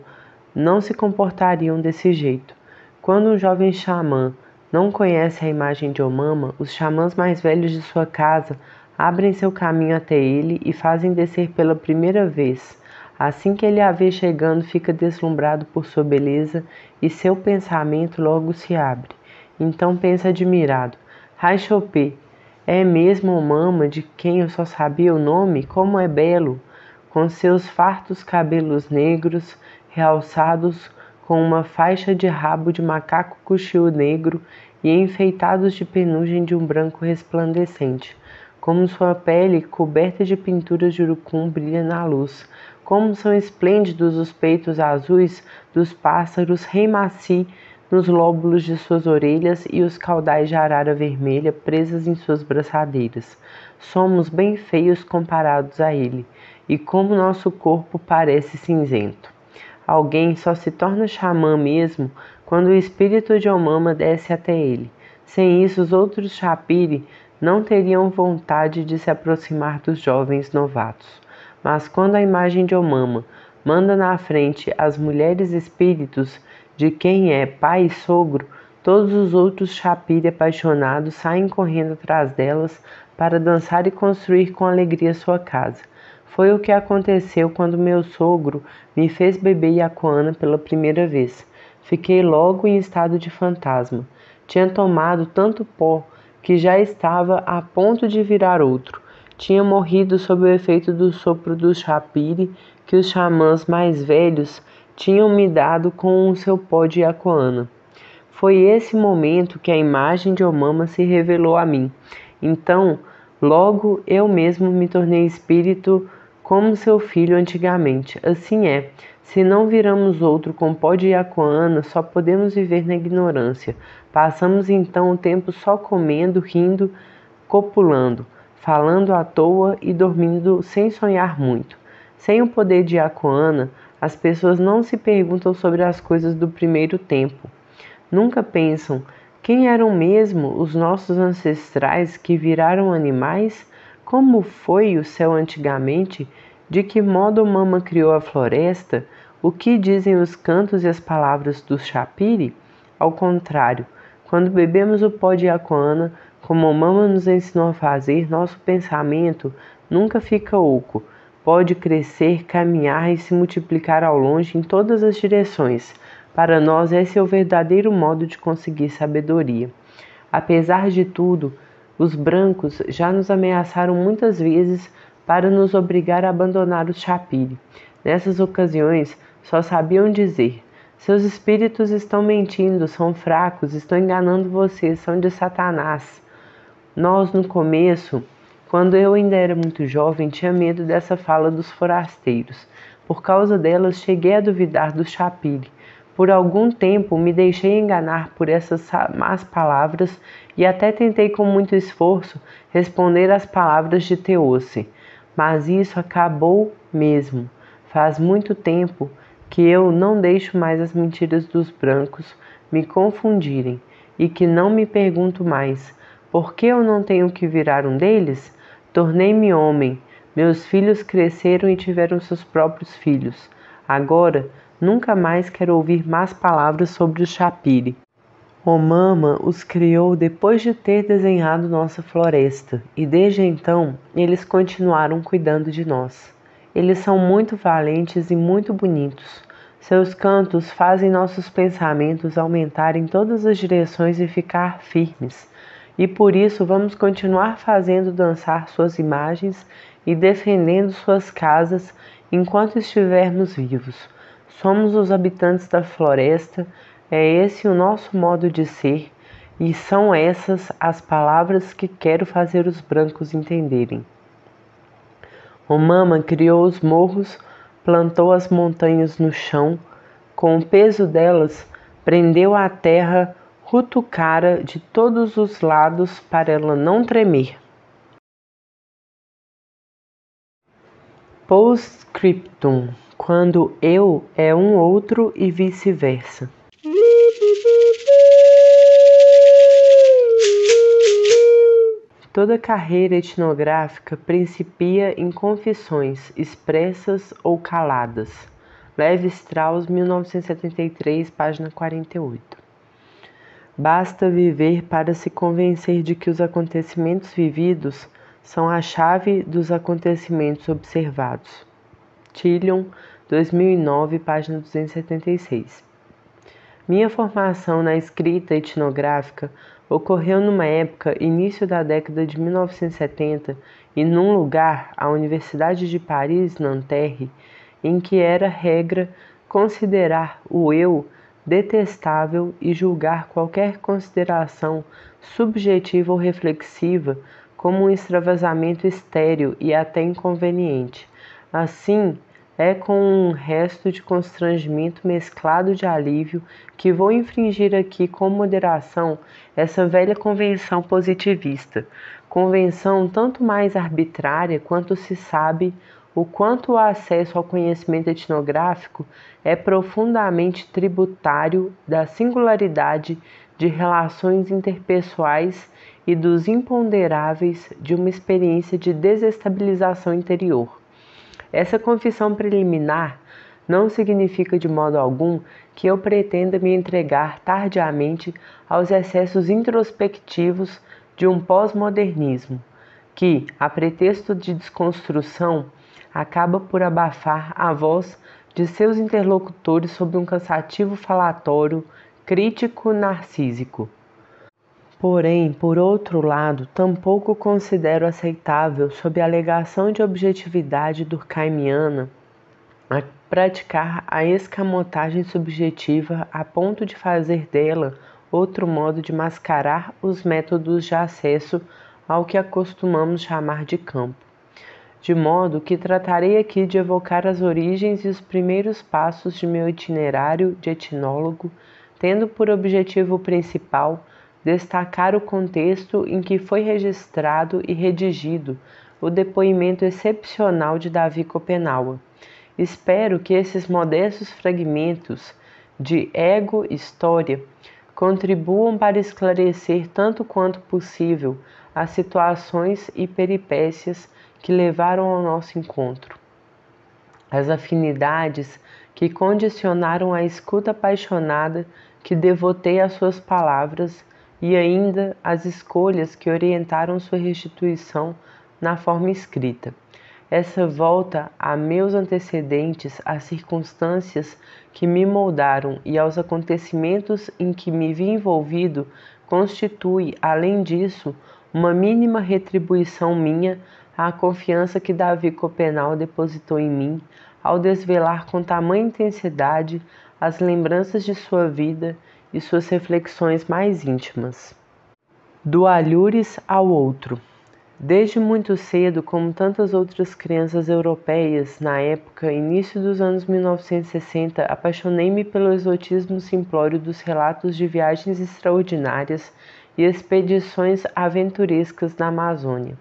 [SPEAKER 1] não se comportariam desse jeito. Quando um jovem xamã não conhece a imagem de Omama, os xamãs mais velhos de sua casa abrem seu caminho até ele e fazem descer pela primeira vez. Assim que ele a vê chegando, fica deslumbrado por sua beleza e seu pensamento logo se abre. Então pensa admirado: Raixopê, é mesmo Omama de quem eu só sabia o nome? Como é belo! Com seus fartos cabelos negros, realçados com uma faixa de rabo de macaco cuxiú negro e enfeitados de penugem de um branco resplandecente. Como sua pele, coberta de pinturas de urucum, brilha na luz. Como são esplêndidos os peitos azuis dos pássaros rei maci nos lóbulos de suas orelhas e os caudais de arara vermelha presas em suas braçadeiras. Somos bem feios comparados a ele, e como nosso corpo parece cinzento. Alguém só se torna xamã mesmo quando o espírito de Omama desce até ele. Sem isso, os outros chapiri não teriam vontade de se aproximar dos jovens novatos. Mas quando a imagem de Omama manda na frente as mulheres espíritos de quem é pai e sogro, todos os outros chapiri apaixonados saem correndo atrás delas para dançar e construir com alegria sua casa. Foi o que aconteceu quando meu sogro me fez beber iacoana pela primeira vez. Fiquei logo em estado de fantasma. Tinha tomado tanto pó que já estava a ponto de virar outro. Tinha morrido sob o efeito do sopro do chapiri que os xamãs mais velhos tinham me dado com o seu pó de iacoana. Foi esse momento que a imagem de Omama se revelou a mim. Então, logo eu mesmo me tornei espírito como seu filho antigamente. Assim é, se não viramos outro com pó de iacoana, só podemos viver na ignorância. Passamos então o tempo só comendo, rindo, copulando, falando à toa e dormindo sem sonhar muito. Sem o poder de iacoana, as pessoas não se perguntam sobre as coisas do primeiro tempo. Nunca pensam quem eram mesmo os nossos ancestrais que viraram animais? Como foi o céu antigamente? De que modo Mama criou a floresta? O que dizem os cantos e as palavras do chapiri? Ao contrário, quando bebemos o pó de iacoana, como Mama nos ensinou a fazer, nosso pensamento nunca fica oco. Pode crescer, caminhar e se multiplicar ao longe em todas as direções. Para nós, esse é o verdadeiro modo de conseguir sabedoria. Apesar de tudo, os brancos já nos ameaçaram muitas vezes para nos obrigar a abandonar o chapiri. Nessas ocasiões, só sabiam dizer: seus espíritos estão mentindo, são fracos, estão enganando vocês, são de Satanás. Nós, no começo, quando eu ainda era muito jovem, tinha medo dessa fala dos forasteiros. Por causa delas, cheguei a duvidar do chapiri. Por algum tempo me deixei enganar por essas más palavras e até tentei com muito esforço responder às palavras de Teose. Mas isso acabou mesmo. Faz muito tempo que eu não deixo mais as mentiras dos brancos me confundirem e que não me pergunto mais: por que eu não tenho que virar um deles? Tornei-me homem. Meus filhos cresceram e tiveram seus próprios filhos. Agora, nunca mais quero ouvir más palavras sobre o chapiri. Omama os criou depois de ter desenhado nossa floresta, e desde então eles continuaram cuidando de nós. Eles são muito valentes e muito bonitos. Seus cantos fazem nossos pensamentos aumentar em todas as direções e ficar firmes. E por isso vamos continuar fazendo dançar suas imagens e defendendo suas casas enquanto estivermos vivos. Somos os habitantes da floresta, é esse o nosso modo de ser, e são essas as palavras que quero fazer os brancos entenderem. Omama criou os morros, plantou as montanhas no chão, com o peso delas, prendeu a terra rutucara de todos os lados para ela não tremer. Postscriptum: quando eu é um outro e vice-versa. Toda carreira etnográfica principia em confissões, expressas ou caladas. Levi-Strauss, 1973, página 48. Basta viver para se convencer de que os acontecimentos vividos são a chave dos acontecimentos observados. Tillion, 2009, página 276. Minha formação na escrita etnográfica ocorreu numa época, início da década de 1970, e num lugar, a Universidade de Paris-Nanterre, em que era regra considerar o eu detestável e julgar qualquer consideração subjetiva ou reflexiva como um extravasamento estéril e até inconveniente. Assim, é com um resto de constrangimento mesclado de alívio que vou infringir aqui com moderação essa velha convenção positivista, convenção tanto mais arbitrária quanto se sabe o quanto o acesso ao conhecimento etnográfico é profundamente tributário da singularidade de relações interpessoais e dos imponderáveis de uma experiência de desestabilização interior. Essa confissão preliminar não significa de modo algum que eu pretenda me entregar tardiamente aos excessos introspectivos de um pós-modernismo, que, a pretexto de desconstrução, acaba por abafar a voz de seus interlocutores sob um cansativo falatório crítico-narcísico. Porém, por outro lado, tampouco considero aceitável, sob a alegação de objetividade durkheimiana, a praticar a escamotagem subjetiva a ponto de fazer dela outro modo de mascarar os métodos de acesso ao que acostumamos chamar de campo. De modo que tratarei aqui de evocar as origens e os primeiros passos de meu itinerário de etnólogo, tendo por objetivo principal destacar o contexto em que foi registrado e redigido o depoimento excepcional de Davi Copenaua. Espero que esses modestos fragmentos de ego-história contribuam para esclarecer tanto quanto possível as situações e peripécias que levaram ao nosso encontro, as afinidades que condicionaram a escuta apaixonada que devotei às suas palavras e ainda as escolhas que orientaram sua restituição na forma escrita. Essa volta a meus antecedentes, às circunstâncias que me moldaram e aos acontecimentos em que me vi envolvido, constitui, além disso, uma mínima retribuição minha à confiança que Davi Copenaua depositou em mim, ao desvelar com tamanha intensidade as lembranças de sua vida e suas reflexões mais íntimas. Do alhures ao outro. Desde muito cedo, como tantas outras crianças europeias, na época, início dos anos 1960, apaixonei-me pelo exotismo simplório dos relatos de viagens extraordinárias e expedições aventurescas na Amazônia.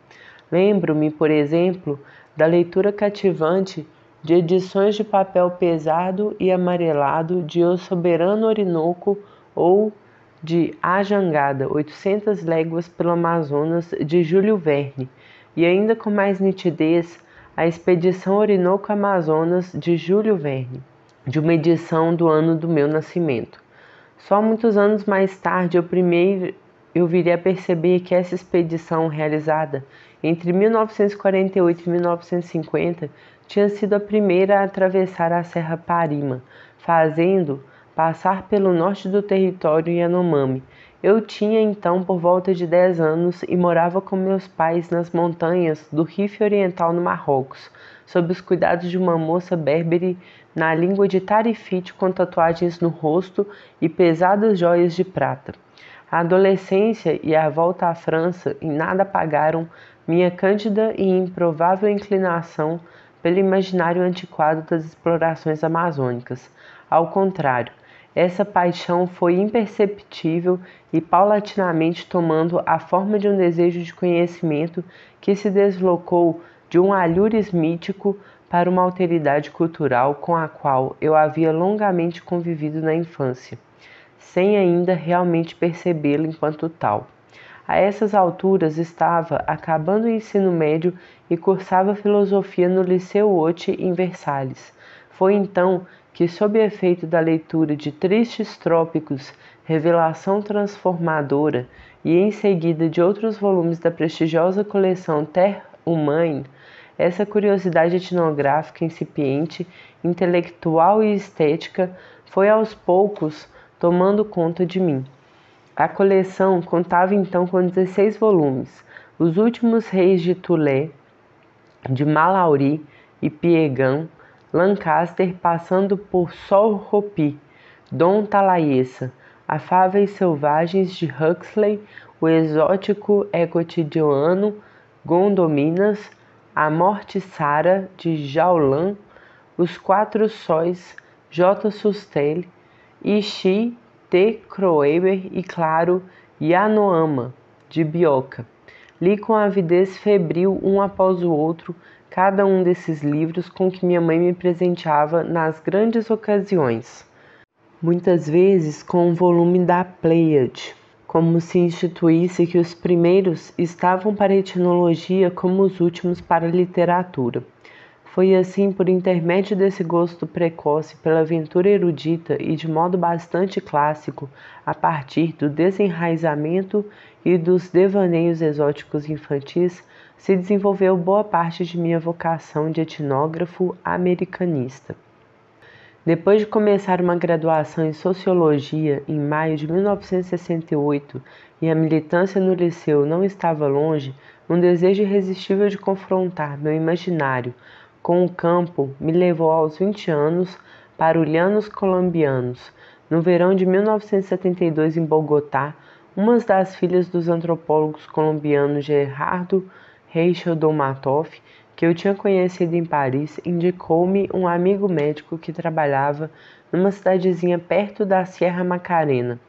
[SPEAKER 1] Lembro-me, por exemplo, da leitura cativante de edições de papel pesado e amarelado de O Soberano Orinoco ou de A Jangada, 800 léguas pelo Amazonas, de Júlio Verne, e ainda com mais nitidez, a Expedição Orinoco-Amazonas, de Júlio Verne, de uma edição do ano do meu nascimento. Só muitos anos mais tarde eu viria a perceber que essa expedição realizada entre 1948 e 1950 tinha sido a primeira a atravessar a Serra Parima, fazendo passar pelo norte do território Yanomami. Eu tinha então por volta de 10 anos e morava com meus pais nas montanhas do Rif Oriental no Marrocos, sob os cuidados de uma moça berbere na língua de Tarifite com tatuagens no rosto e pesadas joias de prata. A adolescência e a volta à França em nada apagaram minha cândida e improvável inclinação pelo imaginário antiquado das explorações amazônicas. Ao contrário, essa paixão foi imperceptível e paulatinamente tomando a forma de um desejo de conhecimento que se deslocou de um alhures mítico para uma alteridade cultural com a qual eu havia longamente convivido na infância, sem ainda realmente percebê-lo enquanto tal. A essas alturas estava acabando o ensino médio e cursava filosofia no Liceu Haute em Versalhes. Foi então que, sob efeito da leitura de Tristes Trópicos, Revelação Transformadora, e em seguida de outros volumes da prestigiosa coleção Terre Humaine, essa curiosidade etnográfica incipiente, intelectual e estética foi aos poucos tomando conta de mim. A coleção contava então com 16 volumes, Os Últimos Reis de Tulé, de Malauri e Piegan, Lancaster, passando por Sol Hopi, Dom Talaessa, Afáveis Selvagens de Huxley, O Exótico é Cotidiano, Gondolinas, A Morte Sara, de Jaulan, Os Quatro Sóis, J. Sustel, Ixi, T. Kroeber e, claro, Yanomami, de Bioca. Li com avidez febril um após o outro cada um desses livros com que minha mãe me presenteava nas grandes ocasiões. Muitas vezes com um volume da Pleiade, como se instituísse que os primeiros estavam para a etnologia como os últimos para a literatura. Foi assim, por intermédio desse gosto precoce pela aventura erudita e de modo bastante clássico, a partir do desenraizamento e dos devaneios exóticos infantis, se desenvolveu boa parte de minha vocação de etnógrafo americanista. Depois de começar uma graduação em Sociologia em maio de 1968 e a militância no liceu não estava longe, um desejo irresistível de confrontar meu imaginário com o campo me levou aos 20 anos para o Llanos Colombianos. No verão de 1972 em Bogotá, uma das filhas dos antropólogos colombianos Gerardo Reichel Dolmatov, que eu tinha conhecido em Paris, indicou-me um amigo médico que trabalhava numa cidadezinha perto da Sierra Macarena.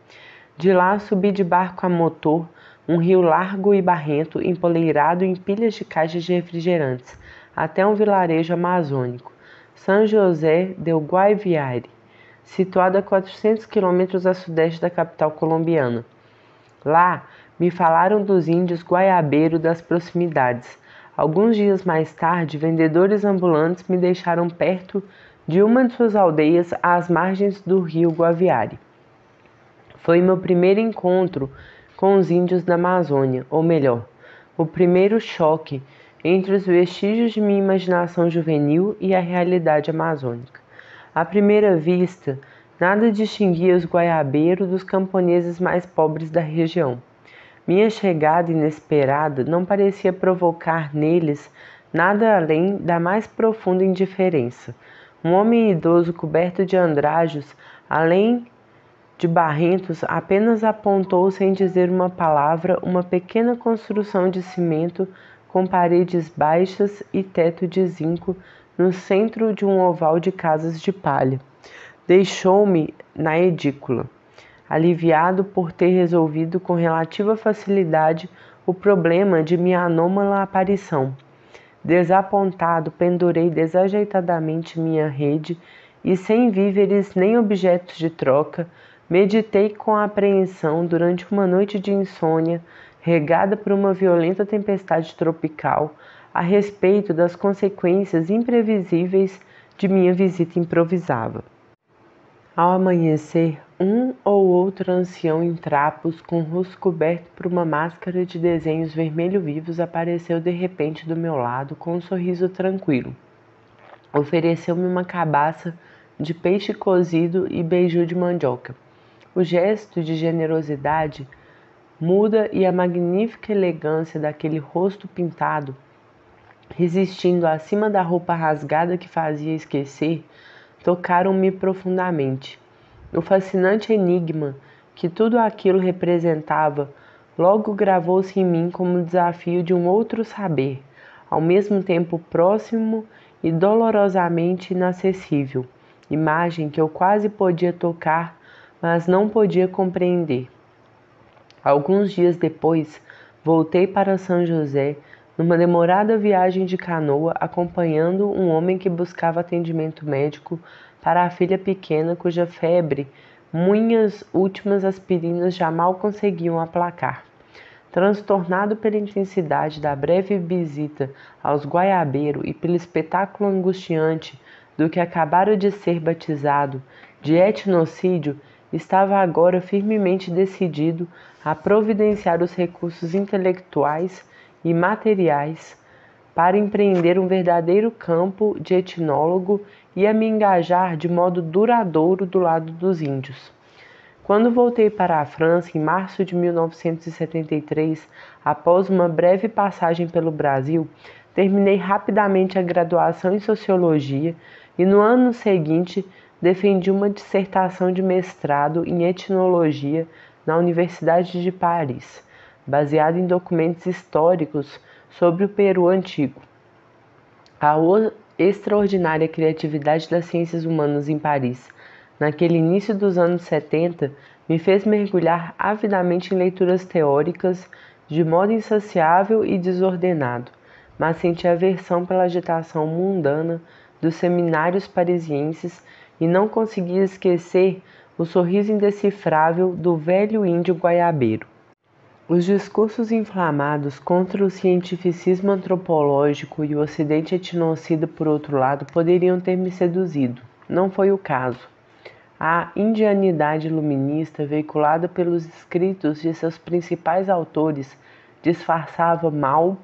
[SPEAKER 1] De lá subi de barco a motor, um rio largo e barrento, empoleirado em pilhas de caixas de refrigerantes, até um vilarejo amazônico, São José del Guaviare, situado a 400 quilômetros a sudeste da capital colombiana. Lá, me falaram dos índios guaiabeiros das proximidades. Alguns dias mais tarde, vendedores ambulantes me deixaram perto de uma de suas aldeias às margens do rio Guaviare. Foi meu primeiro encontro com os índios da Amazônia, ou melhor, o primeiro choque entre os vestígios de minha imaginação juvenil e a realidade amazônica. À primeira vista, nada distinguia os guaiabeiros dos camponeses mais pobres da região. Minha chegada inesperada não parecia provocar neles nada além da mais profunda indiferença. Um homem idoso coberto de andrajos, além de barrentos, apenas apontou sem dizer uma palavra uma pequena construção de cimento com paredes baixas e teto de zinco no centro de um oval de casas de palha. Deixou-me na edícula, aliviado por ter resolvido com relativa facilidade o problema de minha anômala aparição. Desapontado, pendurei desajeitadamente minha rede e, sem víveres nem objetos de troca, meditei com apreensão durante uma noite de insônia, regada por uma violenta tempestade tropical, a respeito das consequências imprevisíveis de minha visita improvisada. Ao amanhecer, um ou outro ancião em trapos, com o rosto coberto por uma máscara de desenhos vermelho-vivos, apareceu de repente do meu lado com um sorriso tranquilo. Ofereceu-me uma cabaça de peixe cozido e beiju de mandioca. O gesto de generosidade muda e a magnífica elegância daquele rosto pintado, resistindo acima da roupa rasgada que fazia esquecer, tocaram-me profundamente. O fascinante enigma que tudo aquilo representava logo gravou-se em mim como o desafio de um outro saber, ao mesmo tempo próximo e dolorosamente inacessível, imagem que eu quase podia tocar, mas não podia compreender. Alguns dias depois, voltei para São José, numa demorada viagem de canoa, acompanhando um homem que buscava atendimento médico para a filha pequena cuja febre minhas últimas aspirinas já mal conseguiam aplacar. Transtornado pela intensidade da breve visita aos guaiabeiros e pelo espetáculo angustiante do que acabara de ser batizado de etnocídio, estava agora firmemente decidido a providenciar os recursos intelectuais e materiais para empreender um verdadeiro campo de etnólogo e a me engajar de modo duradouro do lado dos índios. Quando voltei para a França em março de 1973, após uma breve passagem pelo Brasil, terminei rapidamente a graduação em Sociologia e no ano seguinte defendi uma dissertação de mestrado em Etnologia na Universidade de Paris, baseada em documentos históricos sobre o Peru antigo. A extraordinária criatividade das ciências humanas em Paris, naquele início dos anos 70, me fez mergulhar avidamente em leituras teóricas de modo insaciável e desordenado, mas senti aversão pela agitação mundana dos seminários parisienses e não conseguia esquecer o sorriso indecifrável do velho índio guaiabeiro. Os discursos inflamados contra o cientificismo antropológico e o ocidente etnocida, por outro lado, poderiam ter me seduzido. Não foi o caso. A indianidade iluminista, veiculada pelos escritos de seus principais autores, disfarçava mal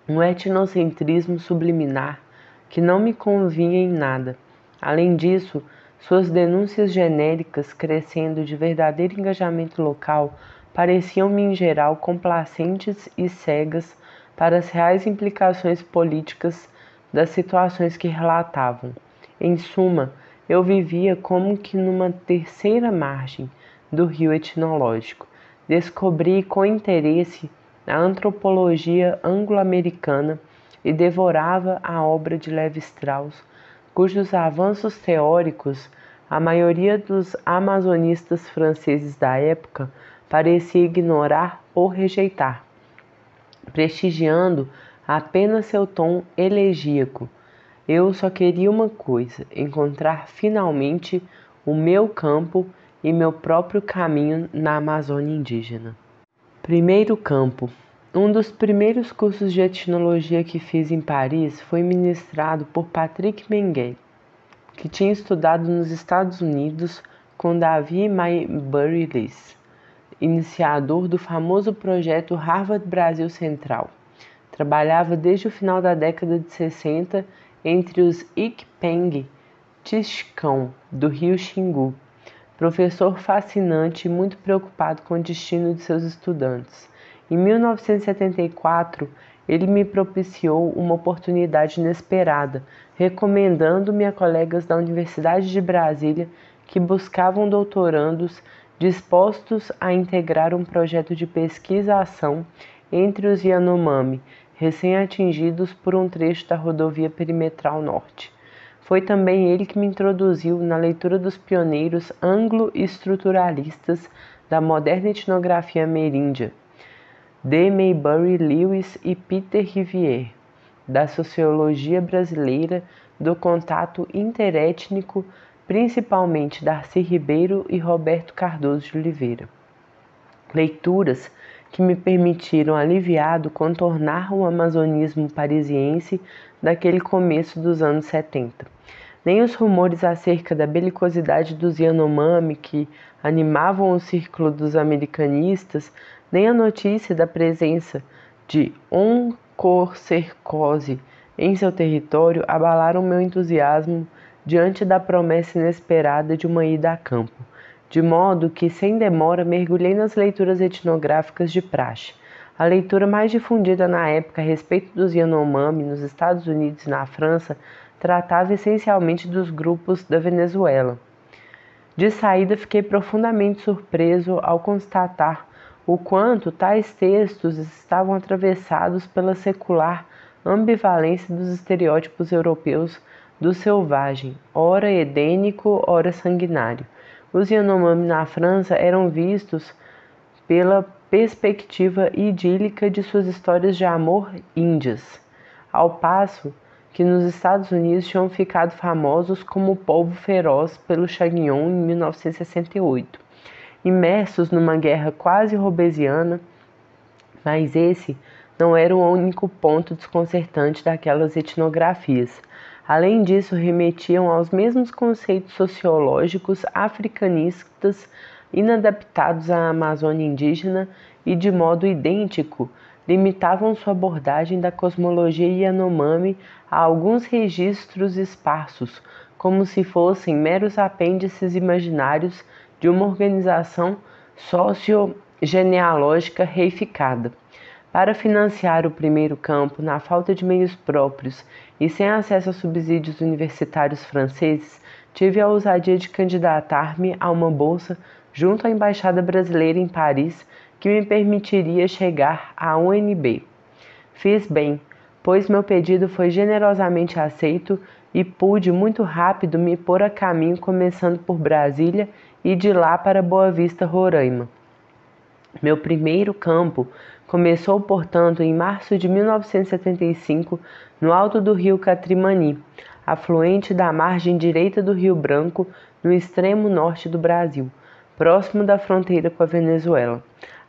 [SPEAKER 1] um etnocentrismo subliminar que não me convinha em nada. Além disso, suas denúncias genéricas, crescendo de verdadeiro engajamento local, pareciam-me em geral complacentes e cegas para as reais implicações políticas das situações que relatavam. Em suma, eu vivia como que numa terceira margem do rio etnológico. Descobri com interesse a antropologia anglo-americana e devorava a obra de Lévi-Strauss, cujos avanços teóricos a maioria dos amazonistas franceses da época parecia ignorar ou rejeitar, prestigiando apenas seu tom elegíaco. Eu só queria uma coisa: encontrar finalmente o meu campo e meu próprio caminho na Amazônia indígena. Primeiro campo. Um dos primeiros cursos de etnologia que fiz em Paris foi ministrado por Patrick Mengele, que tinha estudado nos Estados Unidos com David Maybury-Lees, iniciador do famoso projeto Harvard Brasil Central. Trabalhava desde o final da década de 60 entre os Ikpeng Tishkão, do rio Xingu, professor fascinante e muito preocupado com o destino de seus estudantes. Em 1974, ele me propiciou uma oportunidade inesperada, recomendando-me a colegas da Universidade de Brasília que buscavam doutorandos dispostos a integrar um projeto de pesquisa-ação entre os Yanomami, recém-atingidos por um trecho da rodovia perimetral norte. Foi também ele que me introduziu na leitura dos pioneiros anglo-estruturalistas da moderna etnografia ameríndia, D. Maybury Lewis e Peter Rivière, da sociologia brasileira, do contato interétnico, principalmente Darcy Ribeiro e Roberto Cardoso de Oliveira. Leituras que me permitiram, aliviado, contornar o amazonismo parisiense daquele começo dos anos 70. Nem os rumores acerca da belicosidade dos Yanomami que animavam o círculo dos americanistas, nem a notícia da presença de oncocercose em seu território abalaram meu entusiasmo diante da promessa inesperada de uma ida a campo, de modo que, sem demora, mergulhei nas leituras etnográficas de praxe. A leitura mais difundida na época a respeito dos Yanomami nos Estados Unidos e na França tratava essencialmente dos grupos da Venezuela. De saída, fiquei profundamente surpreso ao constatar o quanto tais textos estavam atravessados pela secular ambivalência dos estereótipos europeus do selvagem, ora edênico, ora sanguinário. Os Yanomami na França eram vistos pela perspectiva idílica de suas histórias de amor índias, ao passo que nos Estados Unidos tinham ficado famosos como o povo feroz pelo Chagnon em 1968, imersos numa guerra quase robesiana, mas esse não era o único ponto desconcertante daquelas etnografias. Além disso, remetiam aos mesmos conceitos sociológicos africanistas inadaptados à Amazônia indígena e, de modo idêntico, limitavam sua abordagem da cosmologia Yanomami a alguns registros esparsos, como se fossem meros apêndices imaginários de uma organização sociogenealógica reificada. Para financiar o primeiro campo, na falta de meios próprios e sem acesso a subsídios universitários franceses, tive a ousadia de candidatar-me a uma bolsa junto à Embaixada Brasileira em Paris, que me permitiria chegar à UNB. Fiz bem, pois meu pedido foi generosamente aceito e pude muito rápido me pôr a caminho, começando por Brasília e de lá para Boa Vista, Roraima. Meu primeiro campo começou, portanto, em março de 1975, no alto do rio Catrimani, afluente da margem direita do Rio Branco, no extremo norte do Brasil, próximo da fronteira com a Venezuela.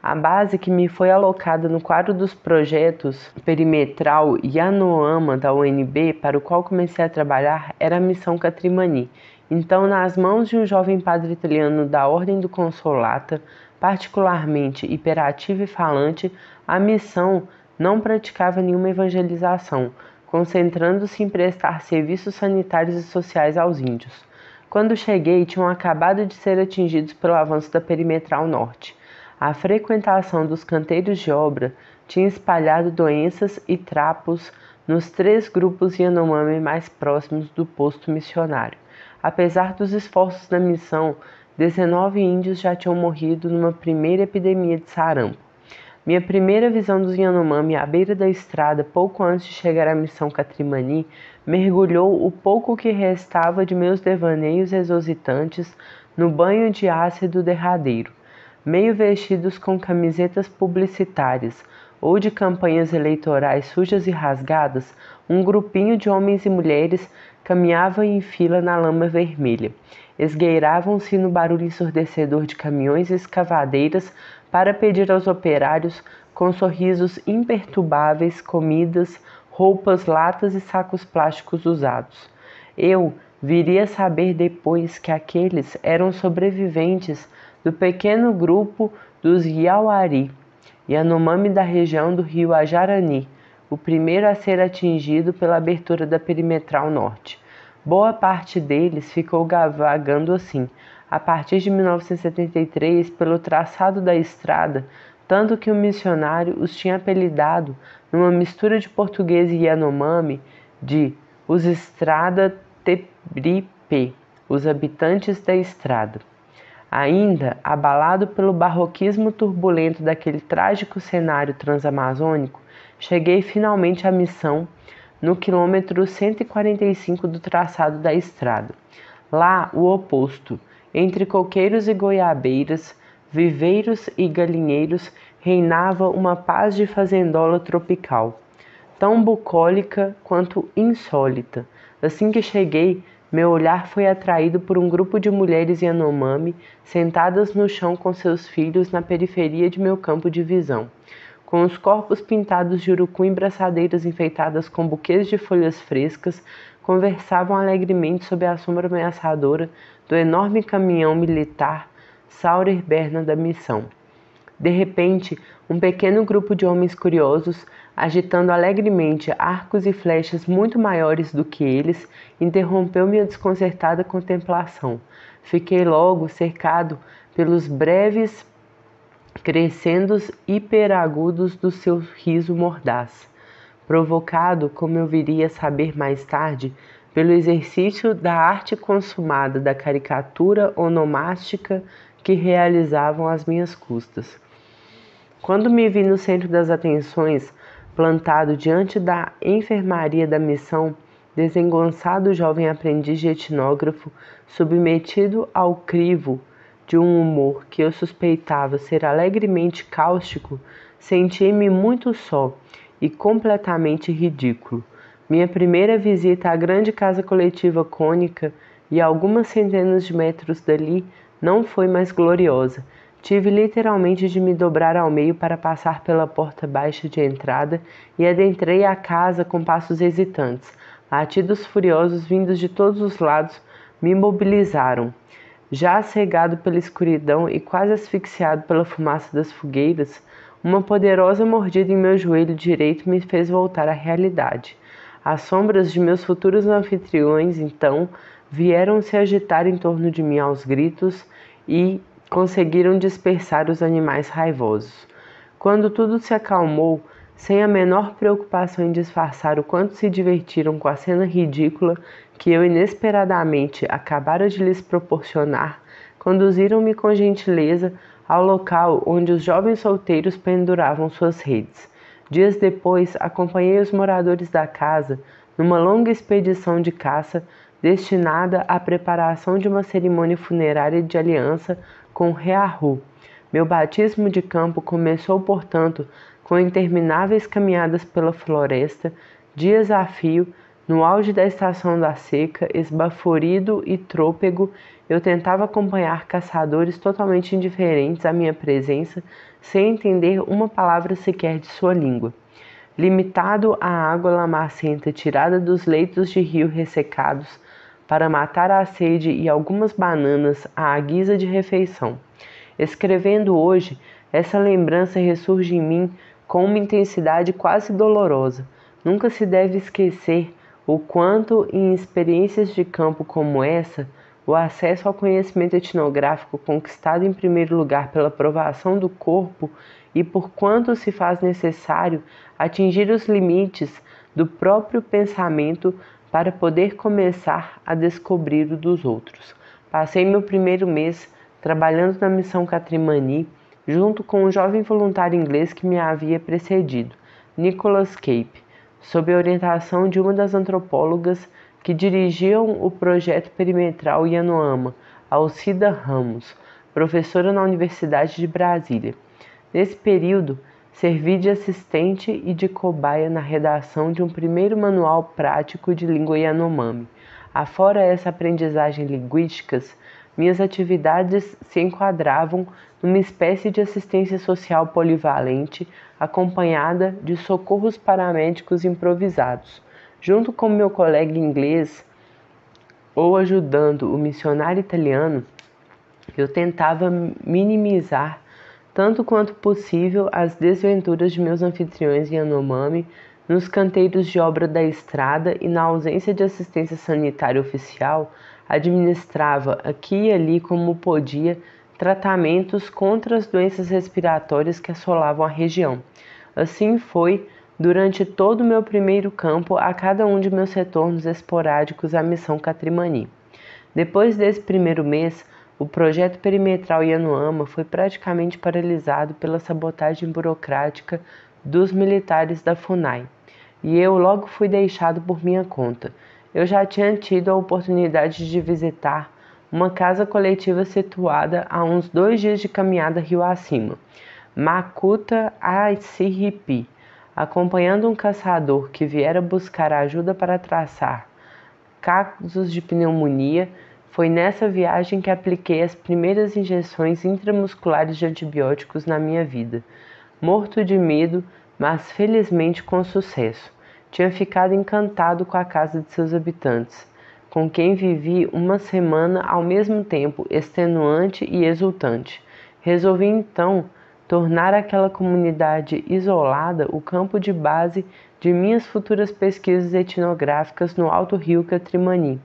[SPEAKER 1] A base que me foi alocada no quadro dos projetos perimetral Yanomami da UNB, para o qual comecei a trabalhar, era a Missão Catrimani. Então, nas mãos de um jovem padre italiano da Ordem do Consolata, particularmente hiperativo e falante, a missão não praticava nenhuma evangelização, concentrando-se em prestar serviços sanitários e sociais aos índios. Quando cheguei, tinham acabado de ser atingidos pelo avanço da Perimetral Norte. A frequentação dos canteiros de obra tinha espalhado doenças e trapos nos 3 grupos Yanomami mais próximos do posto missionário. Apesar dos esforços da missão, 19 índios já tinham morrido numa primeira epidemia de sarampo. Minha primeira visão dos Yanomami à beira da estrada, pouco antes de chegar à missão Catrimani, mergulhou o pouco que restava de meus devaneios exorbitantes no banho de ácido derradeiro. Meio vestidos com camisetas publicitárias ou de campanhas eleitorais sujas e rasgadas, um grupinho de homens e mulheres caminhava em fila na lama vermelha. Esgueiravam-se no barulho ensurdecedor de caminhões e escavadeiras para pedir aos operários, com sorrisos imperturbáveis, comidas, roupas, latas e sacos plásticos usados. Eu viria a saber depois que aqueles eram sobreviventes do pequeno grupo dos Yawari, Yanomami da região do rio Ajarani, o primeiro a ser atingido pela abertura da Perimetral Norte. Boa parte deles ficou vagando assim, a partir de 1973, pelo traçado da estrada, tanto que o missionário os tinha apelidado, numa mistura de português e Yanomami, de os Estrada Tebripe, os habitantes da estrada. Ainda, abalado pelo barroquismo turbulento daquele trágico cenário transamazônico, cheguei finalmente à missão no quilômetro 145 do traçado da estrada. Lá, o oposto, entre coqueiros e goiabeiras, viveiros e galinheiros, reinava uma paz de fazendola tropical, tão bucólica quanto insólita. Assim que cheguei, meu olhar foi atraído por um grupo de mulheres Yanomami sentadas no chão com seus filhos na periferia de meu campo de visão. Com os corpos pintados de urucum e braçadeiras enfeitadas com buquês de folhas frescas, conversavam alegremente sob a sombra ameaçadora do enorme caminhão militar Saurer Berna da missão. De repente, um pequeno grupo de homens curiosos, agitando alegremente arcos e flechas muito maiores do que eles, interrompeu minha desconcertada contemplação. Fiquei logo cercado pelos breves crescendos hiperagudos do seu riso mordaz, provocado, como eu viria a saber mais tarde, pelo exercício da arte consumada da caricatura onomástica que realizavam às minhas custas. Quando me vi no centro das atenções, plantado diante da enfermaria da missão, desengonçado jovem aprendiz de etnógrafo, submetido ao crivo de um humor que eu suspeitava ser alegremente cáustico, senti-me muito só e completamente ridículo. Minha primeira visita à grande casa coletiva cônica e a algumas centenas de metros dali não foi mais gloriosa. Tive literalmente de me dobrar ao meio para passar pela porta baixa de entrada e adentrei a casa com passos hesitantes. Latidos furiosos vindos de todos os lados me imobilizaram. Já cegado pela escuridão e quase asfixiado pela fumaça das fogueiras, uma poderosa mordida em meu joelho direito me fez voltar à realidade. As sombras de meus futuros anfitriões, então, vieram se agitar em torno de mim aos gritos e conseguiram dispersar os animais raivosos. Quando tudo se acalmou, sem a menor preocupação em disfarçar o quanto se divertiram com a cena ridícula que eu inesperadamente acabara de lhes proporcionar, conduziram-me com gentileza ao local onde os jovens solteiros penduravam suas redes. Dias depois, acompanhei os moradores da casa numa longa expedição de caça destinada à preparação de uma cerimônia funerária de aliança com Reahu. Meu batismo de campo começou, portanto, com intermináveis caminhadas pela floresta, dias a fio, No auge da estação da seca, esbaforido e trôpego, eu tentava acompanhar caçadores totalmente indiferentes à minha presença, sem entender uma palavra sequer de sua língua. Limitado à água lamacenta tirada dos leitos de rio ressecados, para matar a sede e algumas bananas à guisa de refeição. Escrevendo hoje, essa lembrança ressurge em mim com uma intensidade quase dolorosa. Nunca se deve esquecer o quanto, em experiências de campo como essa, o acesso ao conhecimento etnográfico conquistado em primeiro lugar pela provação do corpo e por quanto se faz necessário atingir os limites do próprio pensamento para poder começar a descobrir o dos outros. Passei meu primeiro mês trabalhando na missão Catrimani, junto com um jovem voluntário inglês que me havia precedido, Nicholas Cape, sob a orientação de uma das antropólogas que dirigiam o projeto perimetral Yanomami, Alcida Ramos, professora na Universidade de Brasília. Nesse período, servi de assistente e de cobaia na redação de um primeiro manual prático de língua Yanomami. Afora essa aprendizagem linguística, minhas atividades se enquadravam numa espécie de assistência social polivalente, acompanhada de socorros paramédicos improvisados. Junto com meu colega inglês, ou ajudando o missionário italiano, eu tentava minimizar tanto quanto possível as desventuras de meus anfitriões Yanomami nos canteiros de obra da estrada e, na ausência de assistência sanitária oficial, administrava aqui e ali como podia tratamentos contra as doenças respiratórias que assolavam a região. Assim foi durante todo o meu primeiro campo a cada um de meus retornos esporádicos à missão Catrimani. Depois desse primeiro mês, o projeto perimetral Yanomami foi praticamente paralisado pela sabotagem burocrática dos militares da FUNAI, e eu logo fui deixado por minha conta. Eu já tinha tido a oportunidade de visitar uma casa coletiva situada a uns 2 dias de caminhada rio acima, Makuta Aisiripi, acompanhando um caçador que viera buscar ajuda para traçar casos de pneumonia. Foi nessa viagem que apliquei as primeiras injeções intramusculares de antibióticos na minha vida. Morto de medo, mas felizmente com sucesso. Tinha ficado encantado com a casa de seus habitantes, com quem vivi uma semana ao mesmo tempo extenuante e exultante. Resolvi então tornar aquela comunidade isolada o campo de base de minhas futuras pesquisas etnográficas no Alto Rio Catrimani.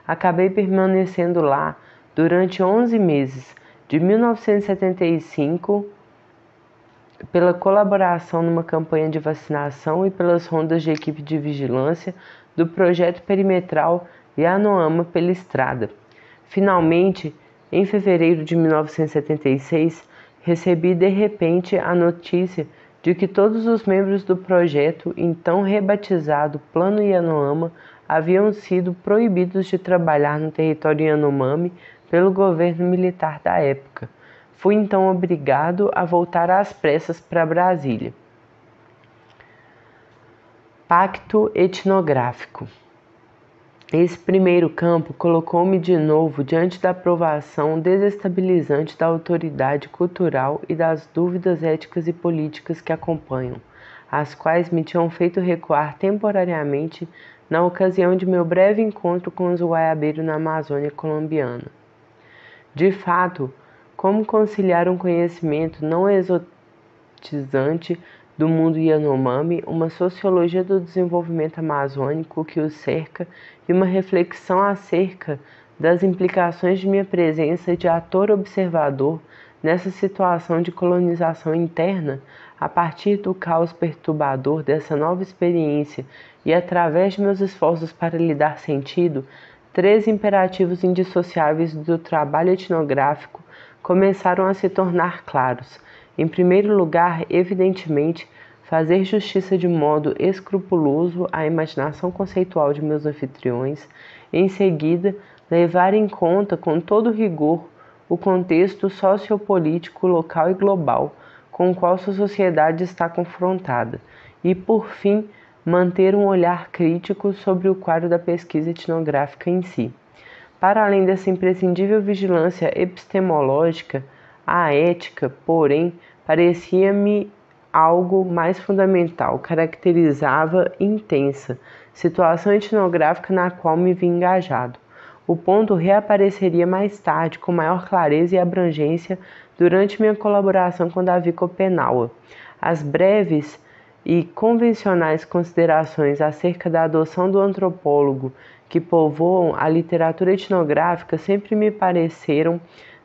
[SPEAKER 1] Acabei permanecendo lá durante 11 meses, de 1975, pela colaboração numa campanha de vacinação e pelas rondas de equipe de vigilância do projeto perimetral Yanomami pela estrada. Finalmente, em fevereiro de 1976, recebi de repente a notícia de que todos os membros do projeto, então rebatizado Plano Yanomami, haviam sido proibidos de trabalhar no território Yanomami pelo governo militar da época. Fui então obrigado a voltar às pressas para Brasília. Pacto etnográfico. Esse primeiro campo colocou-me de novo diante da provação desestabilizante da autoridade cultural e das dúvidas éticas e políticas que acompanham, as quais me tinham feito recuar temporariamente na ocasião de meu breve encontro com os Guaiabeiros na Amazônia colombiana. De fato, como conciliar um conhecimento não exotizante do mundo Yanomami, uma sociologia do desenvolvimento amazônico que o cerca e uma reflexão acerca das implicações de minha presença de ator observador nessa situação de colonização interna, a partir do caos perturbador dessa nova experiência e através de meus esforços para lhe dar sentido, 3 imperativos indissociáveis do trabalho etnográfico começaram a se tornar claros. Em primeiro lugar, evidentemente, fazer justiça de modo escrupuloso à imaginação conceitual de meus anfitriões. Em seguida, levar em conta com todo rigor o contexto sociopolítico local e global com o qual sua sociedade está confrontada. E, por fim, manter um olhar crítico sobre o quadro da pesquisa etnográfica em si. Para além dessa imprescindível vigilância epistemológica, a ética, porém, parecia-me algo mais fundamental, caracterizava intensa situação etnográfica na qual me vi engajado. O ponto reapareceria mais tarde com maior clareza e abrangência durante minha colaboração com Davi Copenaua. As breves e convencionais considerações acerca da adoção do antropólogo que povoam a literatura etnográfica sempre me pareceram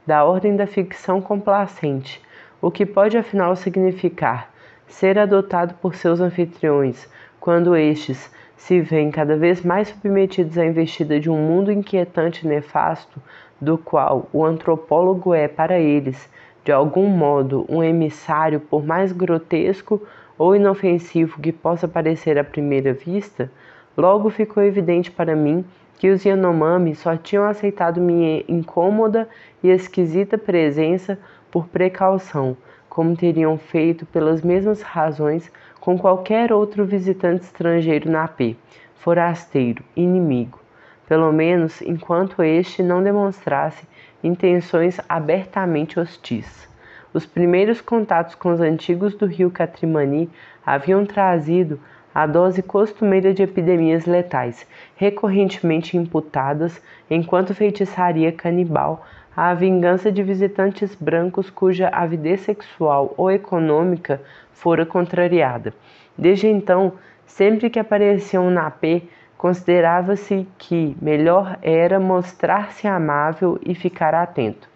[SPEAKER 1] da ordem da ficção complacente, o que pode afinal significar ser adotado por seus anfitriões, quando estes se veem cada vez mais submetidos à investida de um mundo inquietante e nefasto, do qual o antropólogo é, para eles, de algum modo, um emissário, por mais grotesco ou inofensivo que possa parecer à primeira vista. Logo ficou evidente para mim que os Yanomami só tinham aceitado minha incômoda e esquisita presença por precaução, como teriam feito pelas mesmas razões com qualquer outro visitante estrangeiro na P, forasteiro, inimigo, pelo menos enquanto este não demonstrasse intenções abertamente hostis. Os primeiros contatos com os antigos do rio Catrimani haviam trazido a dose costumeira de epidemias letais, recorrentemente imputadas, enquanto feitiçaria canibal, à vingança de visitantes brancos cuja avidez sexual ou econômica fora contrariada. Desde então, sempre que apareciam na P, considerava-se que melhor era mostrar-se amável e ficar atento.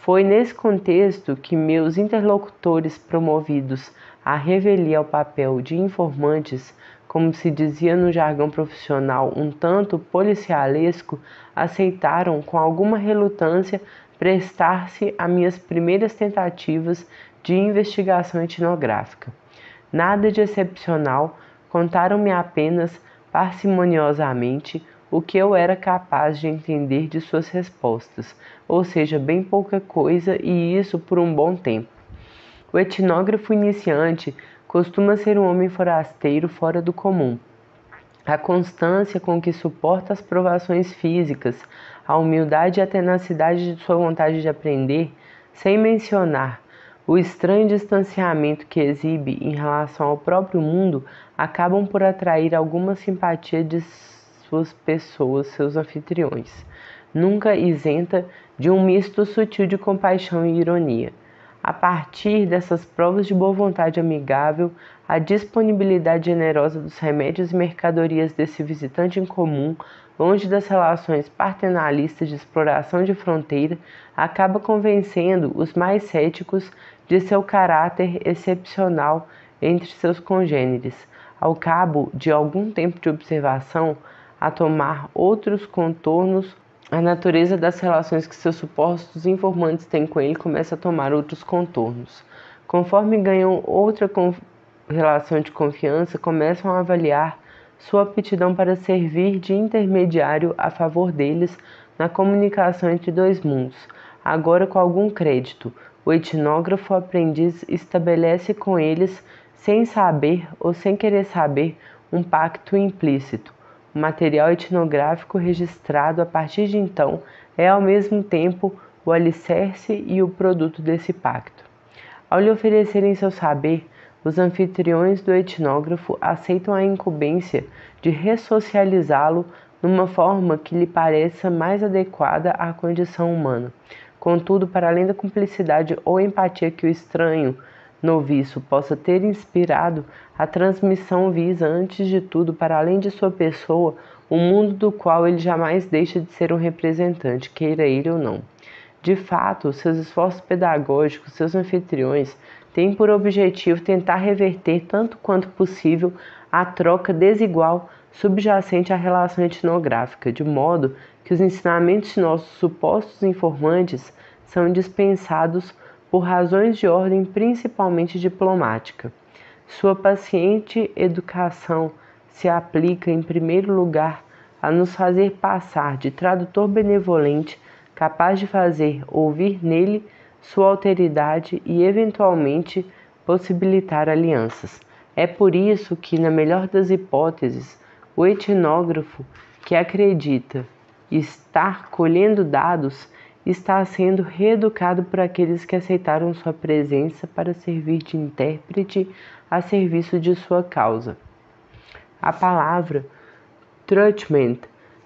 [SPEAKER 1] Foi nesse contexto que meus interlocutores promovidos à revelia ao papel de informantes, como se dizia no jargão profissional um tanto policialesco, aceitaram com alguma relutância prestar-se a minhas primeiras tentativas de investigação etnográfica. Nada de excepcional, contaram-me apenas parcimoniosamente o que eu era capaz de entender de suas respostas, ou seja, bem pouca coisa, e isso por um bom tempo. O etnógrafo iniciante costuma ser um homem forasteiro fora do comum. A constância com que suporta as provações físicas, a humildade e a tenacidade de sua vontade de aprender, sem mencionar o estranho distanciamento que exibe em relação ao próprio mundo, acabam por atrair alguma simpatia de suas pessoas, seus anfitriões, nunca isenta de um misto sutil de compaixão e ironia. A partir dessas provas de boa vontade amigável, a disponibilidade generosa dos remédios e mercadorias desse visitante em comum, longe das relações paternalistas de exploração de fronteira, acaba convencendo os mais céticos de seu caráter excepcional entre seus congêneres. Ao cabo de algum tempo de observação, a tomar outros contornos, a natureza das relações que seus supostos informantes têm com ele começa a tomar outros contornos. Conforme ganham outra relação de confiança, começam a avaliar sua aptidão para servir de intermediário a favor deles na comunicação entre dois mundos. Agora, com algum crédito, o etnógrafo aprendiz estabelece com eles, sem saber ou sem querer saber, um pacto implícito. O material etnográfico registrado a partir de então é ao mesmo tempo o alicerce e o produto desse pacto. Ao lhe oferecerem seu saber, os anfitriões do etnógrafo aceitam a incumbência de ressocializá-lo numa forma que lhe pareça mais adequada à condição humana. Contudo, para além da cumplicidade ou empatia que o estranho noviço possa ter inspirado, a transmissão visa, antes de tudo, para além de sua pessoa, o mundo do qual ele jamais deixa de ser um representante, queira ele ou não. De fato, seus esforços pedagógicos, seus anfitriões, têm por objetivo tentar reverter tanto quanto possível a troca desigual subjacente à relação etnográfica, de modo que os ensinamentos de nossos supostos informantes são dispensados por razões de ordem principalmente diplomática. Sua paciente educação se aplica, em primeiro lugar, a nos fazer passar de tradutor benevolente, capaz de fazer ouvir nele sua alteridade e, eventualmente, possibilitar alianças. É por isso que, na melhor das hipóteses, o etnógrafo que acredita estar colhendo dados está sendo reeducado por aqueles que aceitaram sua presença para servir de intérprete a serviço de sua causa. A palavra truchement,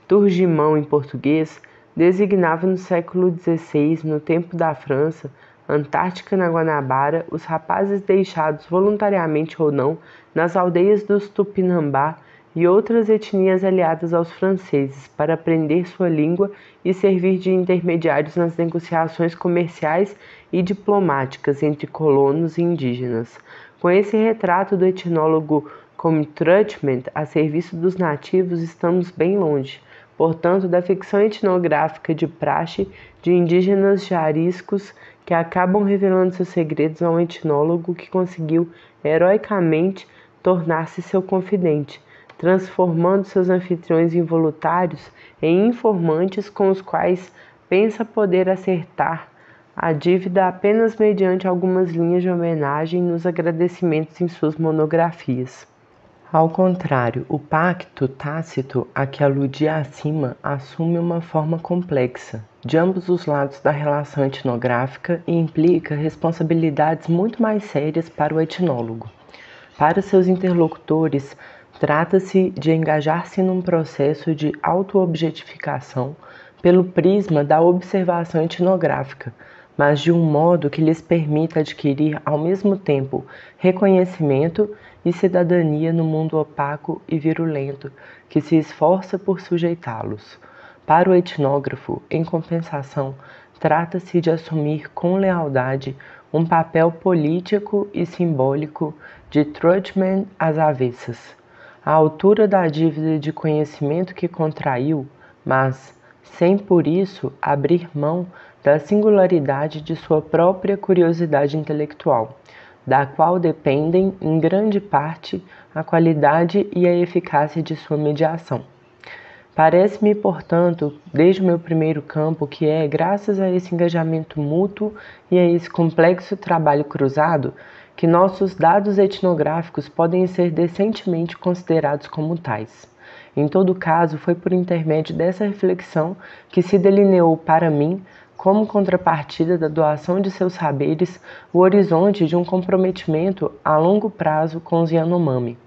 [SPEAKER 1] turgimão em português, designava no século XVI, no tempo da França, Antártica na Guanabara, os rapazes deixados voluntariamente ou não nas aldeias dos Tupinambá e outras etnias aliadas aos franceses para aprender sua língua e servir de intermediários nas negociações comerciais e diplomáticas entre colonos e indígenas. Com esse retrato do etnólogo como truchement a serviço dos nativos, estamos bem longe, portanto, da ficção etnográfica de praxe de indígenas jariscos que acabam revelando seus segredos a um etnólogo que conseguiu heroicamente tornar-se seu confidente, transformando seus anfitriões involuntários em informantes com os quais pensa poder acertar a dívida apenas mediante algumas linhas de homenagem nos agradecimentos em suas monografias. Ao contrário, o pacto tácito a que aludia acima assume uma forma complexa, de ambos os lados da relação etnográfica e implica responsabilidades muito mais sérias para o etnólogo. Para seus interlocutores, trata-se de engajar-se num processo de autoobjetificação pelo prisma da observação etnográfica, mas de um modo que lhes permita adquirir ao mesmo tempo reconhecimento e cidadania no mundo opaco e virulento que se esforça por sujeitá-los. Para o etnógrafo, em compensação, trata-se de assumir com lealdade um papel político e simbólico de truchement às avessas, à altura da dívida de conhecimento que contraiu, mas sem por isso abrir mão da singularidade de sua própria curiosidade intelectual, da qual dependem, em grande parte, a qualidade e a eficácia de sua mediação. Parece-me, portanto, desde o meu primeiro campo, que é graças a esse engajamento mútuo e a esse complexo trabalho cruzado que nossos dados etnográficos podem ser decentemente considerados como tais. Em todo caso, foi por intermédio dessa reflexão que se delineou para mim, como contrapartida da doação de seus saberes, o horizonte de um comprometimento a longo prazo com os Yanomami.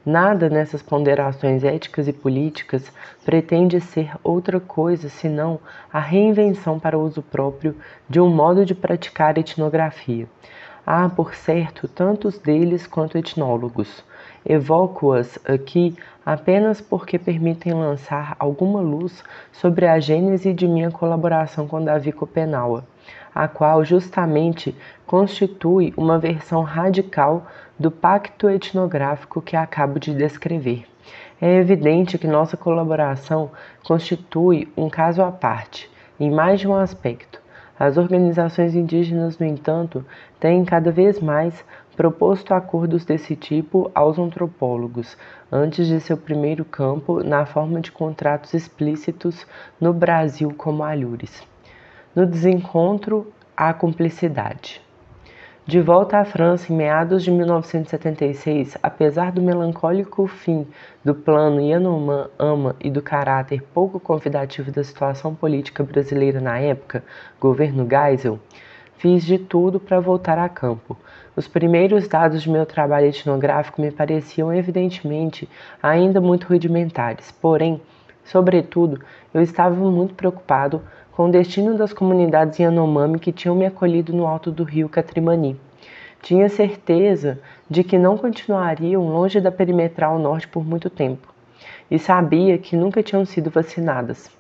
[SPEAKER 1] Nada nessas ponderações éticas e políticas pretende ser outra coisa senão a reinvenção para uso próprio de um modo de praticar etnografia. Há, por certo, tantos deles quanto etnólogos. Evoco-as aqui apenas porque permitem lançar alguma luz sobre a gênese de minha colaboração com Davi Copenaua, a qual justamente constitui uma versão radical do pacto etnográfico que acabo de descrever. É evidente que nossa colaboração constitui um caso à parte, em mais de um aspecto. As organizações indígenas, no entanto, têm cada vez mais proposto acordos desse tipo aos antropólogos, antes de seu primeiro campo, na forma de contratos explícitos no Brasil como alhures. No desencontro à cumplicidade. De volta à França em meados de 1976, apesar do melancólico fim do plano Yanomami e do caráter pouco convidativo da situação política brasileira na época, governo Geisel, fiz de tudo para voltar a campo. Os primeiros dados de meu trabalho etnográfico me pareciam evidentemente ainda muito rudimentares, porém, sobretudo, eu estava muito preocupado com o destino das comunidades Yanomami que tinham me acolhido no alto do rio Catrimani. Tinha certeza de que não continuariam longe da perimetral norte por muito tempo, e sabia que nunca tinham sido vacinadas.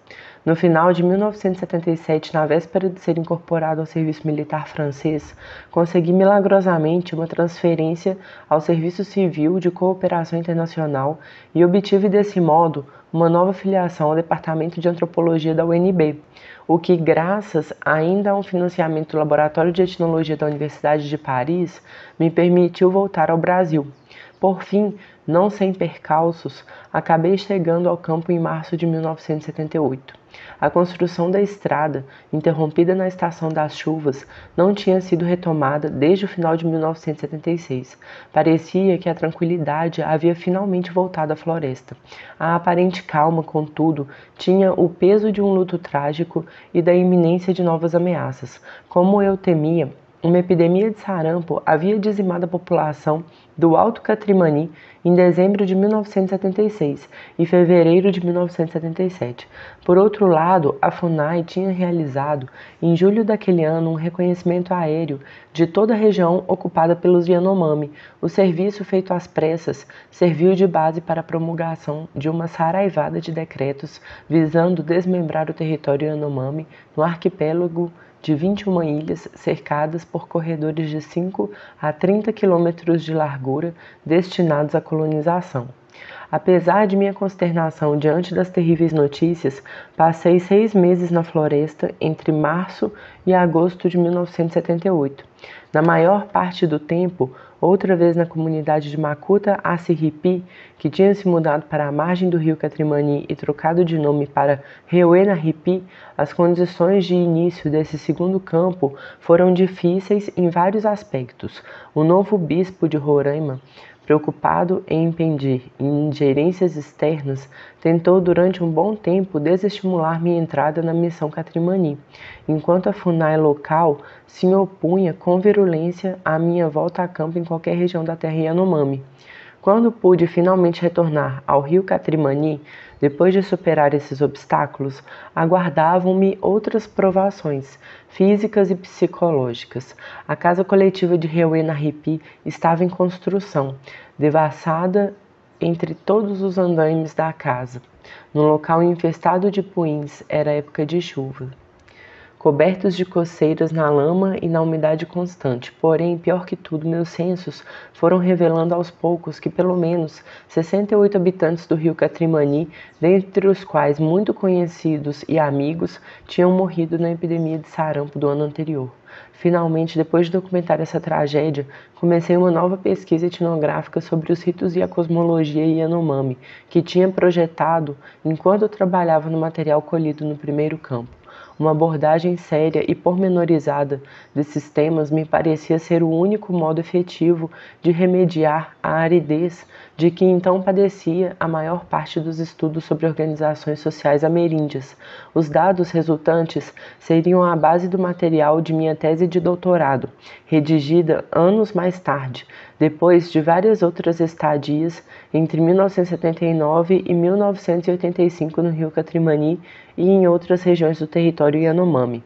[SPEAKER 1] No final de 1977, na véspera de ser incorporado ao serviço militar francês, consegui milagrosamente uma transferência ao Serviço Civil de Cooperação Internacional e obtive desse modo uma nova filiação ao Departamento de Antropologia da UNB, o que, graças ainda a um financiamento do Laboratório de Etnologia da Universidade de Paris, me permitiu voltar ao Brasil. Por fim, não sem percalços, acabei acabei chegando ao campo em março de 1978. A construção da estrada, interrompida na estação das chuvas, não tinha sido retomada desde o final de 1976. Parecia que a tranquilidade havia finalmente voltado à floresta. A aparente calma, contudo, tinha o peso de um luto trágico e da iminência de novas ameaças. Como eu temia, uma epidemia de sarampo havia dizimado a população do Alto Catrimani em dezembro de 1976 e fevereiro de 1977. Por outro lado, a FUNAI tinha realizado, em julho daquele ano, um reconhecimento aéreo de toda a região ocupada pelos Yanomami. O serviço, feito às pressas, serviu de base para a promulgação de uma saraivada de decretos visando desmembrar o território Yanomami no arquipélago de 21 ilhas cercadas por corredores de 5 a 30 quilômetros de largura destinados à colonização. Apesar de minha consternação diante das terríveis notícias, passei 6 meses na floresta entre março e agosto de 1978. Na maior parte do tempo, outra vez na comunidade de Makuta Assiripi, que tinha se mudado para a margem do rio Catrimani e trocado de nome para Reuenaripi, as condições de início desse segundo campo foram difíceis em vários aspectos. O novo bispo de Roraima, preocupado em impedir ingerências externas, tentou durante um bom tempo desestimular minha entrada na missão Catrimani, enquanto a FUNAI local se opunha com virulência à minha volta a campo em qualquer região da terra Yanomami. Quando pude finalmente retornar ao rio Catrimani, depois de superar esses obstáculos, aguardavam-me outras provações, físicas e psicológicas. A casa coletiva de Reuenaripi estava em construção, devassada entre todos os andaimes da casa. No local infestado de puins, era época de chuva, cobertos de coceiras na lama e na umidade constante. Porém, pior que tudo, meus censos foram revelando aos poucos que pelo menos 68 habitantes do rio Catrimani, dentre os quais muito conhecidos e amigos, tinham morrido na epidemia de sarampo do ano anterior. Finalmente, depois de documentar essa tragédia, comecei uma nova pesquisa etnográfica sobre os ritos e a cosmologia Yanomami, que tinha projetado enquanto eu trabalhava no material colhido no primeiro campo. Uma abordagem séria e pormenorizada desses temas me parecia ser o único modo efetivo de remediar a aridez de que então padecia a maior parte dos estudos sobre organizações sociais ameríndias. Os dados resultantes seriam a base do material de minha tese de doutorado, redigida anos mais tarde, depois de várias outras estadias entre 1979 e 1985 no rio Catrimani e em outras regiões do território Yanomami.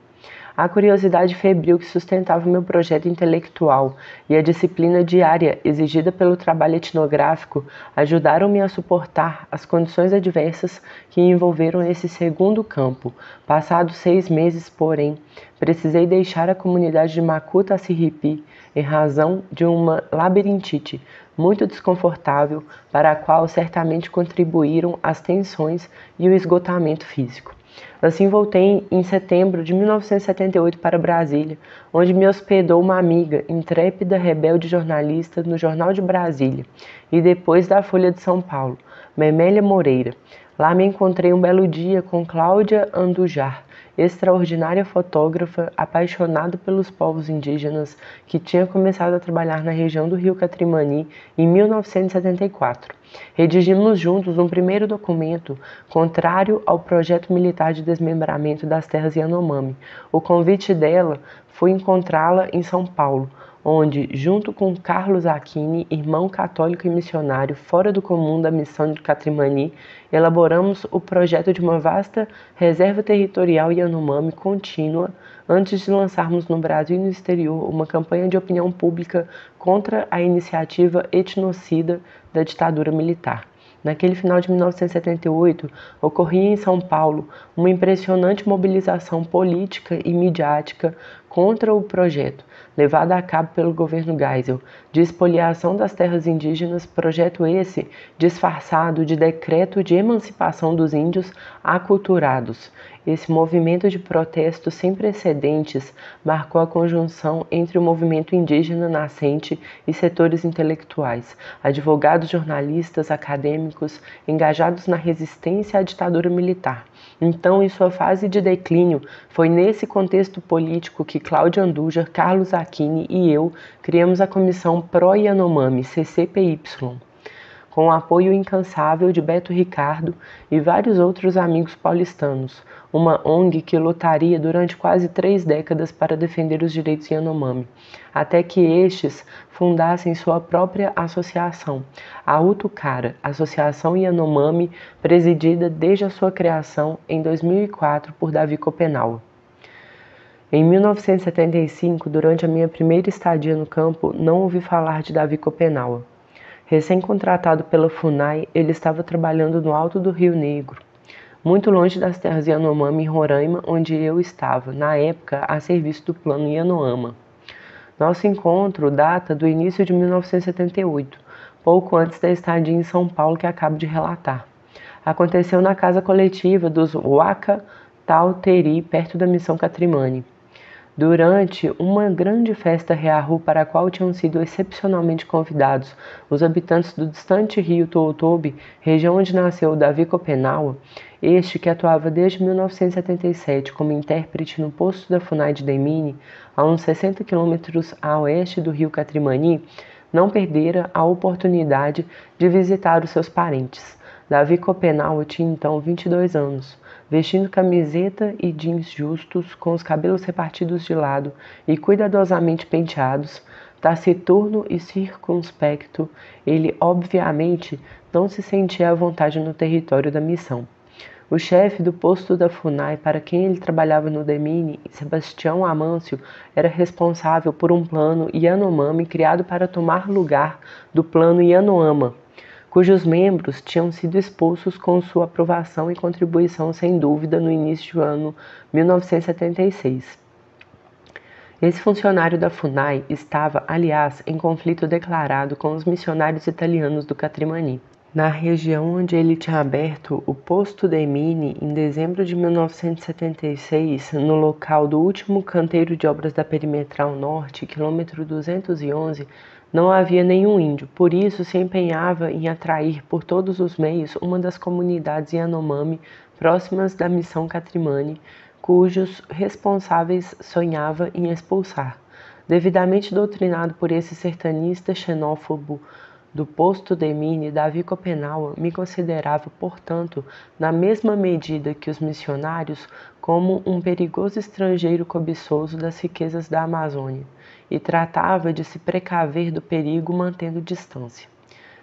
[SPEAKER 1] A curiosidade febril que sustentava meu projeto intelectual e a disciplina diária exigida pelo trabalho etnográfico ajudaram-me a suportar as condições adversas que envolveram esse segundo campo. Passados 6 meses, porém, precisei deixar a comunidade de Makuta Assiripi em razão de uma labirintite muito desconfortável, para a qual certamente contribuíram as tensões e o esgotamento físico. Assim voltei em setembro de 1978 para Brasília, onde me hospedou uma amiga, intrépida, rebelde jornalista no Jornal de Brasília e depois da Folha de São Paulo, Memélia Moreira. Lá me encontrei um belo dia com Cláudia Andujar, extraordinária fotógrafa apaixonada pelos povos indígenas que tinha começado a trabalhar na região do rio Catrimani em 1974. Redigimos juntos um primeiro documento contrário ao projeto militar de desmembramento das terras Yanomami. O convite dela foi encontrá-la em São Paulo, onde, junto com Carlos Aquini, irmão católico e missionário fora do comum da missão de Catrimani, elaboramos o projeto de uma vasta reserva territorial Yanomami contínua antes de lançarmos no Brasil e no exterior uma campanha de opinião pública contra a iniciativa etnocida da ditadura militar. Naquele final de 1978, ocorria em São Paulo uma impressionante mobilização política e midiática contra o projeto, levado a cabo pelo governo Geisel, de expoliação das terras indígenas, projeto esse disfarçado de decreto de emancipação dos índios aculturados. Esse movimento de protesto sem precedentes marcou a conjunção entre o movimento indígena nascente e setores intelectuais, advogados, jornalistas, acadêmicos, engajados na resistência à ditadura militar. Então, em sua fase de declínio, foi nesse contexto político que Cláudia Andujar, Carlos Aquini e eu criamos a Comissão Pró-Yanomami, CCPY, com o apoio incansável de Beto Ricardo e vários outros amigos paulistanos, uma ONG que lutaria durante quase 3 décadas para defender os direitos Yanomami, até que estes fundassem sua própria associação, a Utucara, Associação Yanomami, presidida desde a sua criação em 2004 por Davi Copenaua. Em 1975, durante a minha primeira estadia no campo, não ouvi falar de Davi Copenaua. Recém-contratado pela FUNAI, ele estava trabalhando no alto do Rio Negro, muito longe das terras Yanomami em Roraima, onde eu estava, na época, a serviço do Plano Yanoama. Nosso encontro data do início de 1978, pouco antes da estadia em São Paulo que acabo de relatar. Aconteceu na casa coletiva dos Waka Tauteri, perto da Missão Catrimani. Durante uma grande festa rearru para a qual tinham sido excepcionalmente convidados os habitantes do distante rio Toutoube, região onde nasceu Davi Copenaua, este que atuava desde 1977 como intérprete no posto da FUNAI de Demini, a uns 60 quilômetros a oeste do rio Catrimani, não perdera a oportunidade de visitar os seus parentes. Davi Copenaua tinha então 22 anos. Vestindo camiseta e jeans justos, com os cabelos repartidos de lado e cuidadosamente penteados, taciturno e circunspecto, ele obviamente não se sentia à vontade no território da missão. O chefe do posto da FUNAI para quem ele trabalhava no Demini, Sebastião Amâncio, era responsável por um plano Yanomami criado para tomar lugar do plano Yanoama, cujos membros tinham sido expulsos com sua aprovação e contribuição sem dúvida no início do ano 1976. Esse funcionário da FUNAI estava, aliás, em conflito declarado com os missionários italianos do Catrimani. Na região onde ele tinha aberto o posto Demini em dezembro de 1976, no local do último canteiro de obras da Perimetral Norte, quilômetro 211, não havia nenhum índio, por isso se empenhava em atrair por todos os meios uma das comunidades Yanomami próximas da missão Catrimani, cujos responsáveis sonhava em expulsar. Devidamente doutrinado por esse sertanista xenófobo do posto Demini, Davi Copenaua me considerava, portanto, na mesma medida que os missionários, como um perigoso estrangeiro cobiçoso das riquezas da Amazônia, e tratava de se precaver do perigo mantendo distância.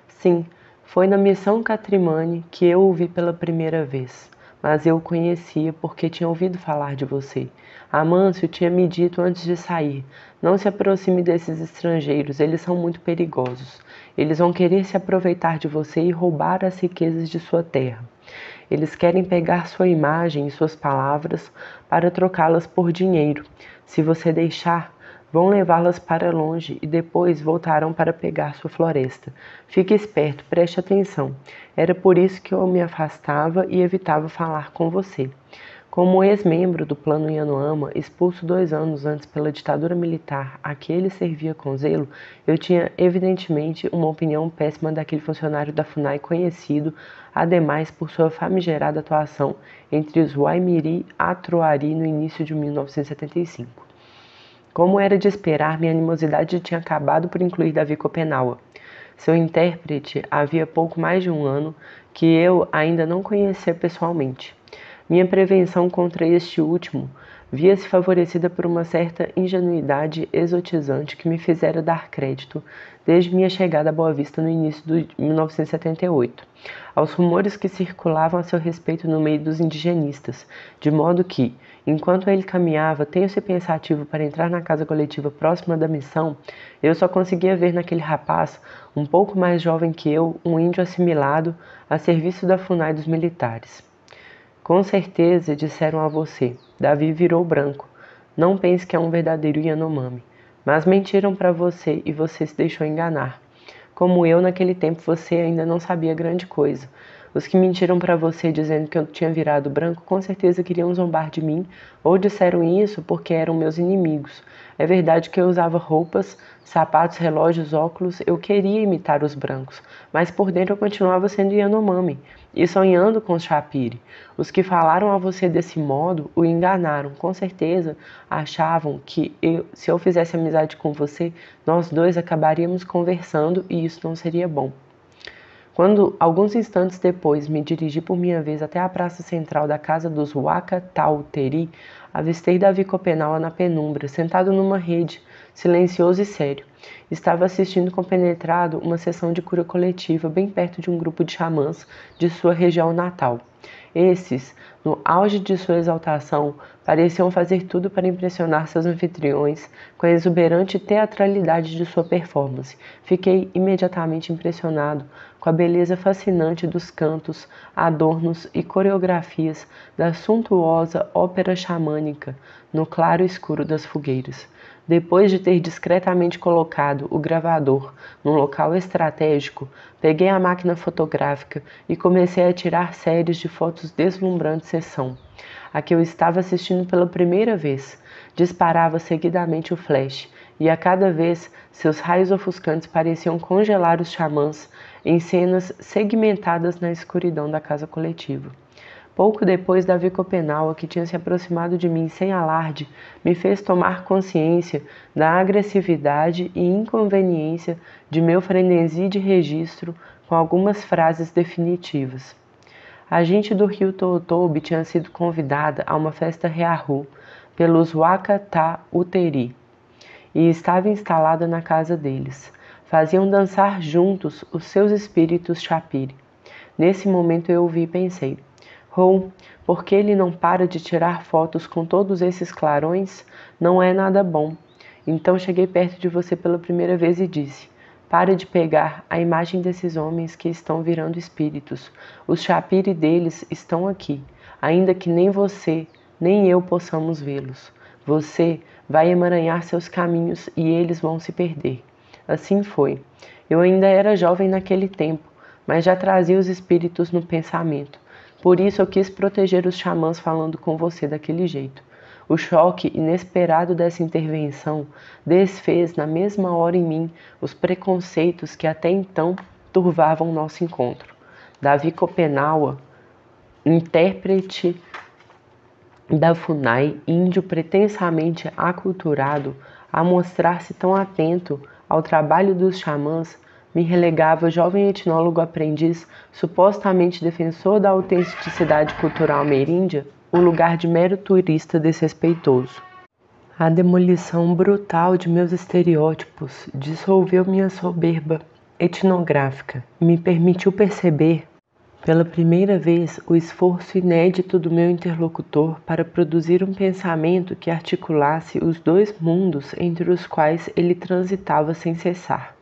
[SPEAKER 1] Sim, foi na missão Catrimani que eu o vi pela primeira vez, mas eu o conhecia porque tinha ouvido falar de você. Amâncio tinha me dito antes de sair: não se aproxime desses estrangeiros, eles são muito perigosos. Eles vão querer se aproveitar de você e roubar as riquezas de sua terra. Eles querem pegar sua imagem e suas palavras para trocá-las por dinheiro. Se você deixar, vão levá-las para longe e depois voltarão para pegar sua floresta. Fique esperto, preste atenção. Era por isso que eu me afastava e evitava falar com você. Como ex-membro do Plano Yanoama, expulso 2 anos antes pela ditadura militar a que ele servia com zelo, eu tinha evidentemente uma opinião péssima daquele funcionário da FUNAI conhecido, ademais por sua famigerada atuação entre os Waimiri e Atroari no início de 1975. Como era de esperar, minha animosidade tinha acabado por incluir Davi Copenaua. Seu intérprete havia pouco mais de um ano que eu ainda não conhecia pessoalmente. Minha prevenção contra este último via-se favorecida por uma certa ingenuidade exotizante que me fizera dar crédito, desde minha chegada a Boa Vista no início de 1978, aos rumores que circulavam a seu respeito no meio dos indigenistas, de modo que, enquanto ele caminhava tenso e pensativo para entrar na casa coletiva próxima da missão, eu só conseguia ver naquele rapaz, um pouco mais jovem que eu, um índio assimilado a serviço da FUNAI dos militares. Com certeza disseram a você: Davi virou branco. Não pense que é um verdadeiro Yanomami. Mas mentiram para você e você se deixou enganar. Como eu, naquele tempo, você ainda não sabia grande coisa. Os que mentiram para você dizendo que eu tinha virado branco com certeza queriam zombar de mim ou disseram isso porque eram meus inimigos. É verdade que eu usava roupas, sapatos, relógios, óculos, eu queria imitar os brancos, mas por dentro eu continuava sendo Yanomami e sonhando com os Shapiri. Os que falaram a você desse modo o enganaram, com certeza achavam que se eu fizesse amizade com você, nós dois acabaríamos conversando e isso não seria bom. Quando, alguns instantes depois, me dirigi por minha vez até a praça central da casa dos Waka Tauteri, avistei Davi Copenaua na penumbra, sentado numa rede, silencioso e sério. Estava assistindo compenetrado uma sessão de cura coletiva bem perto de um grupo de xamãs de sua região natal. Esses, no auge de sua exaltação, pareciam fazer tudo para impressionar seus anfitriões com a exuberante teatralidade de sua performance. Fiquei imediatamente impressionado com a beleza fascinante dos cantos, adornos e coreografias da suntuosa ópera xamânica no claro escuro das fogueiras. Depois de ter discretamente colocado o gravador num local estratégico, peguei a máquina fotográfica e comecei a tirar séries de fotos deslumbrantes sessão. A que eu estava assistindo pela primeira vez, disparava seguidamente o flash, e a cada vez seus raios ofuscantes pareciam congelar os xamãs em cenas segmentadas na escuridão da casa coletiva. Pouco depois, Davi Copenaua, que tinha se aproximado de mim sem alarde, me fez tomar consciência da agressividade e inconveniência de meu frenesi de registro com algumas frases definitivas. A gente do rio Tootobe tinha sido convidada a uma festa reahu pelos Waka Tauteri e estava instalada na casa deles. Faziam dançar juntos os seus espíritos Shapiri. Nesse momento eu ouvi e pensei: por que ele não para de tirar fotos com todos esses clarões? Não é nada bom. Então cheguei perto de você pela primeira vez e disse: pare de pegar a imagem desses homens que estão virando espíritos. Os Shapiri deles estão aqui, ainda que nem você, nem eu possamos vê-los. Você vai emaranhar seus caminhos e eles vão se perder. Assim foi. Eu ainda era jovem naquele tempo, mas já trazia os espíritos no pensamento. Por isso eu quis proteger os xamãs falando com você daquele jeito. O choque inesperado dessa intervenção desfez na mesma hora em mim os preconceitos que até então turvavam nosso encontro. Davi Copenaua, intérprete da FUNAI, índio pretensamente aculturado, a mostrar-se tão atento ao trabalho dos xamãs, me relegava jovem etnólogo aprendiz, supostamente defensor da autenticidade cultural ameríndia, o lugar de mero turista desrespeitoso. A demolição brutal de meus estereótipos dissolveu minha soberba etnográfica e me permitiu perceber, pela primeira vez, o esforço inédito do meu interlocutor para produzir um pensamento que articulasse os dois mundos entre os quais ele transitava sem cessar.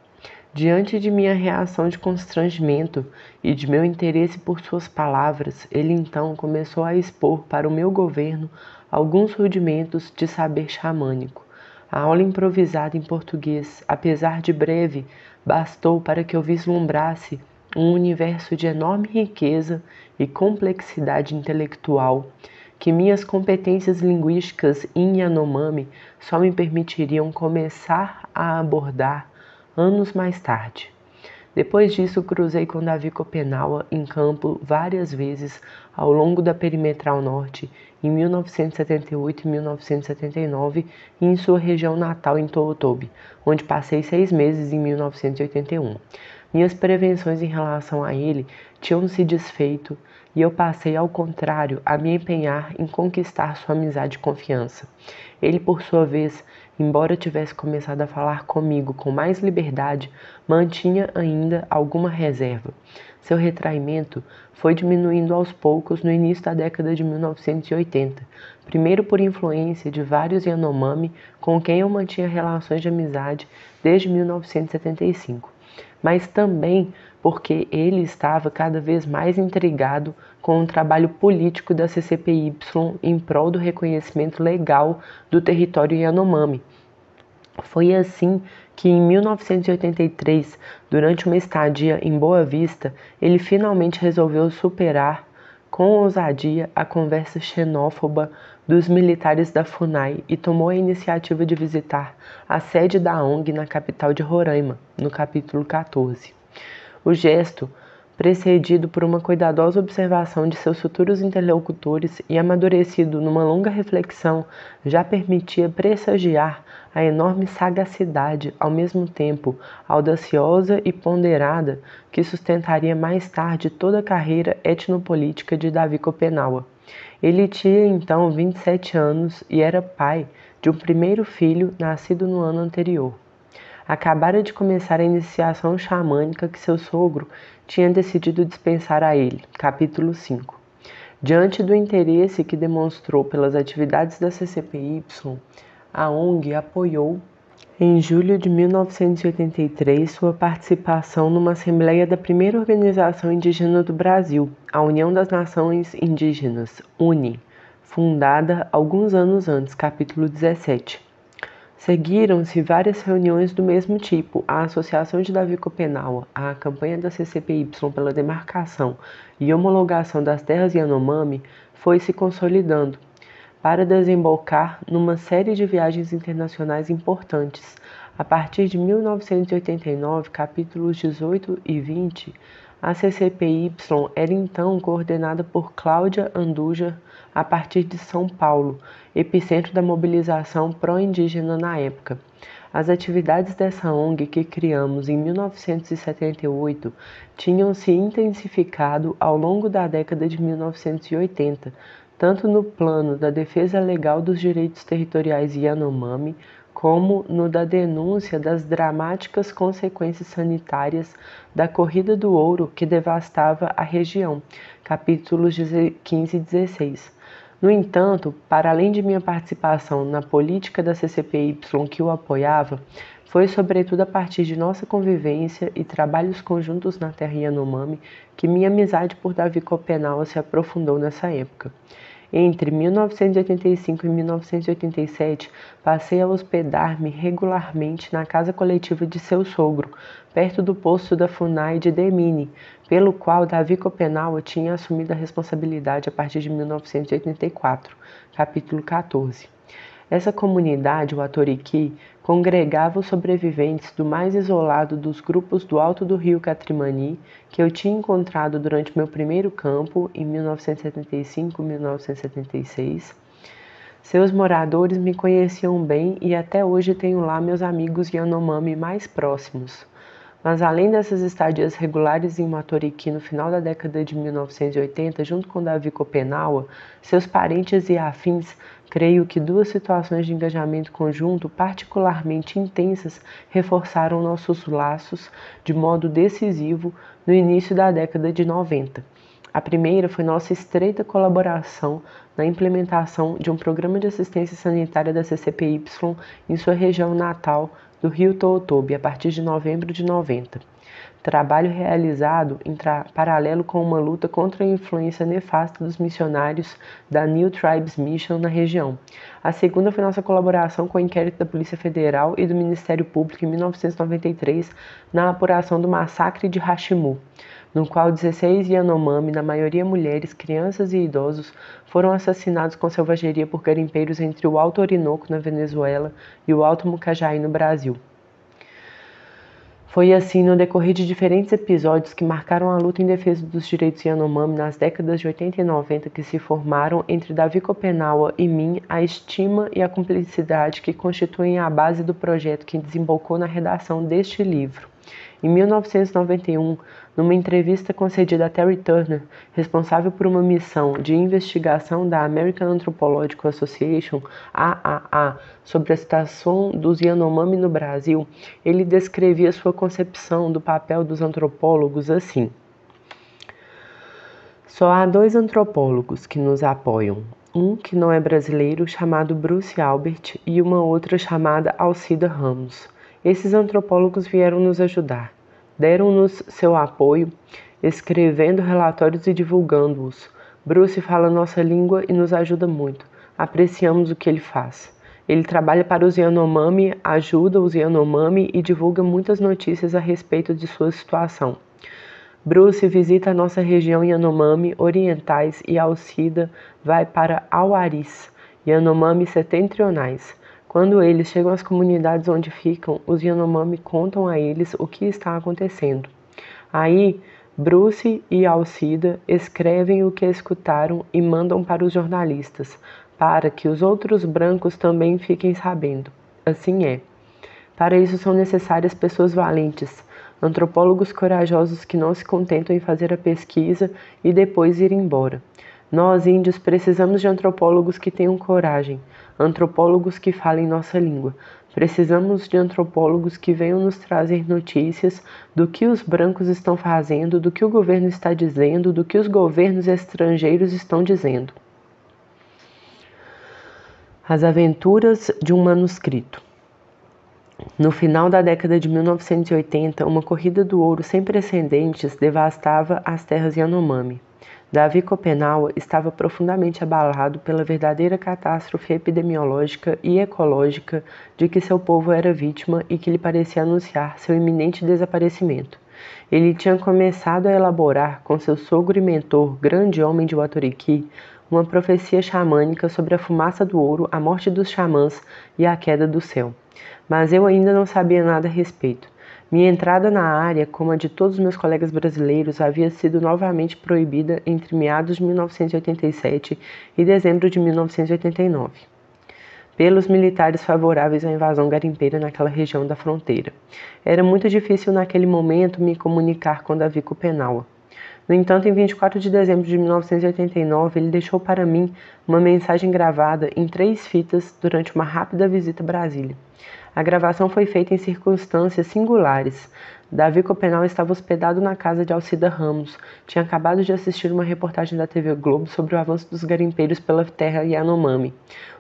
[SPEAKER 1] Diante de minha reação de constrangimento e de meu interesse por suas palavras, ele então começou a expor para o meu governo alguns rudimentos de saber xamânico. A aula improvisada em português, apesar de breve, bastou para que eu vislumbrasse um universo de enorme riqueza e complexidade intelectual que minhas competências linguísticas em Yanomami só me permitiriam começar a abordar anos mais tarde. Depois disso, cruzei com Davi Copenaua em campo várias vezes ao longo da Perimetral Norte, em 1978 e 1979, e em sua região natal em Tootobe, onde passei 6 meses em 1981. Minhas prevenções em relação a ele tinham se desfeito e eu passei, ao contrário, a me empenhar em conquistar sua amizade e confiança. Ele, por sua vez, embora tivesse começado a falar comigo com mais liberdade, mantinha ainda alguma reserva. Seu retraimento foi diminuindo aos poucos no início da década de 1980, primeiro por influência de vários Yanomami com quem eu mantinha relações de amizade desde 1975, mas também porque ele estava cada vez mais intrigado com o trabalho político da CCPY em prol do reconhecimento legal do território Yanomami, Foi assim que, em 1983, durante uma estadia em Boa Vista, ele finalmente resolveu superar com ousadia a conversa xenófoba dos militares da FUNAI e tomou a iniciativa de visitar a sede da ONG na capital de Roraima, no capítulo 14. O gesto, precedido por uma cuidadosa observação de seus futuros interlocutores e amadurecido numa longa reflexão, já permitia pressagiar a enorme sagacidade, ao mesmo tempo audaciosa e ponderada, que sustentaria mais tarde toda a carreira etnopolítica de Davi Copenaua. Ele tinha então 27 anos e era pai de um primeiro filho nascido no ano anterior. Acabara de começar a iniciação xamânica que seu sogro tinha decidido dispensar a ele. Capítulo 5. Diante do interesse que demonstrou pelas atividades da CCPY, a ONG apoiou, em julho de 1983, sua participação numa assembleia da primeira organização indígena do Brasil, a União das Nações Indígenas, UNE, fundada alguns anos antes. Capítulo 17. Seguiram-se várias reuniões do mesmo tipo. A Associação de Davi Copenaua, a campanha da CCPY pela demarcação e homologação das terras Yanomami foi se consolidando, para desembocar numa série de viagens internacionais importantes. A partir de 1989, capítulos 18 e 20, a CCPY era então coordenada por Cláudia Andujar, a partir de São Paulo, epicentro da mobilização pró-indígena na época. As atividades dessa ONG, que criamos em 1978, tinham se intensificado ao longo da década de 1980, tanto no plano da defesa legal dos direitos territoriais Yanomami, como no da denúncia das dramáticas consequências sanitárias da corrida do ouro que devastava a região, capítulos 15 e 16. No entanto, para além de minha participação na política da CCPY que o apoiava, foi sobretudo a partir de nossa convivência e trabalhos conjuntos na terra Yanomami que minha amizade por Davi Copenaua se aprofundou nessa época. Entre 1985 e 1987, passei a hospedar-me regularmente na casa coletiva de seu sogro, perto do posto da FUNAI de Demini, pelo qual Davi Copenaua tinha assumido a responsabilidade a partir de 1984, capítulo 14. Essa comunidade, o Atoriqui, congregava os sobreviventes do mais isolado dos grupos do alto do rio Catrimani, que eu tinha encontrado durante meu primeiro campo, em 1975 e 1976. Seus moradores me conheciam bem e até hoje tenho lá meus amigos Yanomami mais próximos. Mas além dessas estadias regulares em Matoriqui no final da década de 1980, junto com Davi Copenaua, seus parentes e afins, creio que duas situações de engajamento conjunto particularmente intensas reforçaram nossos laços de modo decisivo no início da década de 90. A primeira foi nossa estreita colaboração na implementação de um programa de assistência sanitária da CCPY em sua região natal do Rio Tootobe, a partir de novembro de 90. Trabalho realizado em paralelo com uma luta contra a influência nefasta dos missionários da New Tribes Mission na região. A segunda foi nossa colaboração com o inquérito da Polícia Federal e do Ministério Público em 1993 na apuração do massacre de Hashimu, no qual 16 Yanomami, na maioria mulheres, crianças e idosos, foram assassinados com selvageria por garimpeiros entre o Alto Orinoco, na Venezuela, e o Alto Mucajaí, no Brasil. Foi assim, no decorrer de diferentes episódios que marcaram a luta em defesa dos direitos Yanomami nas décadas de 80 e 90, que se formaram entre Davi Copenaua e mim a estima e a cumplicidade que constituem a base do projeto que desembocou na redação deste livro. Em 1991, numa entrevista concedida a Terry Turner, responsável por uma missão de investigação da American Anthropological Association, AAA, sobre a situação dos Yanomami no Brasil, ele descrevia sua concepção do papel dos antropólogos assim: só há dois antropólogos que nos apoiam. Um que não é brasileiro, chamado Bruce Albert, e uma outra chamada Alcida Ramos. Esses antropólogos vieram nos ajudar. Deram-nos seu apoio, escrevendo relatórios e divulgando-os. Bruce fala nossa língua e nos ajuda muito. Apreciamos o que ele faz. Ele trabalha para os Yanomami, ajuda os Yanomami e divulga muitas notícias a respeito de sua situação. Bruce visita a nossa região Yanomami orientais e Alcida vai para Awaris, Yanomami setentrionais. Quando eles chegam às comunidades onde ficam, os Yanomami contam a eles o que está acontecendo. Aí, Bruce e Alcida escrevem o que escutaram e mandam para os jornalistas, para que os outros brancos também fiquem sabendo. Assim é. Para isso são necessárias pessoas valentes, antropólogos corajosos que não se contentam em fazer a pesquisa e depois ir embora. Nós, índios, precisamos de antropólogos que tenham coragem, antropólogos que falem nossa língua. Precisamos de antropólogos que venham nos trazer notícias do que os brancos estão fazendo, do que o governo está dizendo, do que os governos estrangeiros estão dizendo. As aventuras de um manuscrito. No final da década de 1980, uma corrida do ouro sem precedentes devastava as terras Yanomami. Davi Copenaua estava profundamente abalado pela verdadeira catástrofe epidemiológica e ecológica de que seu povo era vítima e que lhe parecia anunciar seu iminente desaparecimento. Ele tinha começado a elaborar com seu sogro e mentor, grande homem de Uatoriqui, uma profecia xamânica sobre a fumaça do ouro, a morte dos xamãs e a queda do céu. Mas eu ainda não sabia nada a respeito. Minha entrada na área, como a de todos os meus colegas brasileiros, havia sido novamente proibida entre meados de 1987 e dezembro de 1989, pelos militares favoráveis à invasão garimpeira naquela região da fronteira. Era muito difícil naquele momento me comunicar com Davi Copenaua. No entanto, em 24 de dezembro de 1989, ele deixou para mim uma mensagem gravada em 3 fitas durante uma rápida visita a Brasília. A gravação foi feita em circunstâncias singulares. Davi Copenaua estava hospedado na casa de Alcida Ramos. Tinha acabado de assistir uma reportagem da TV Globo sobre o avanço dos garimpeiros pela terra Yanomami.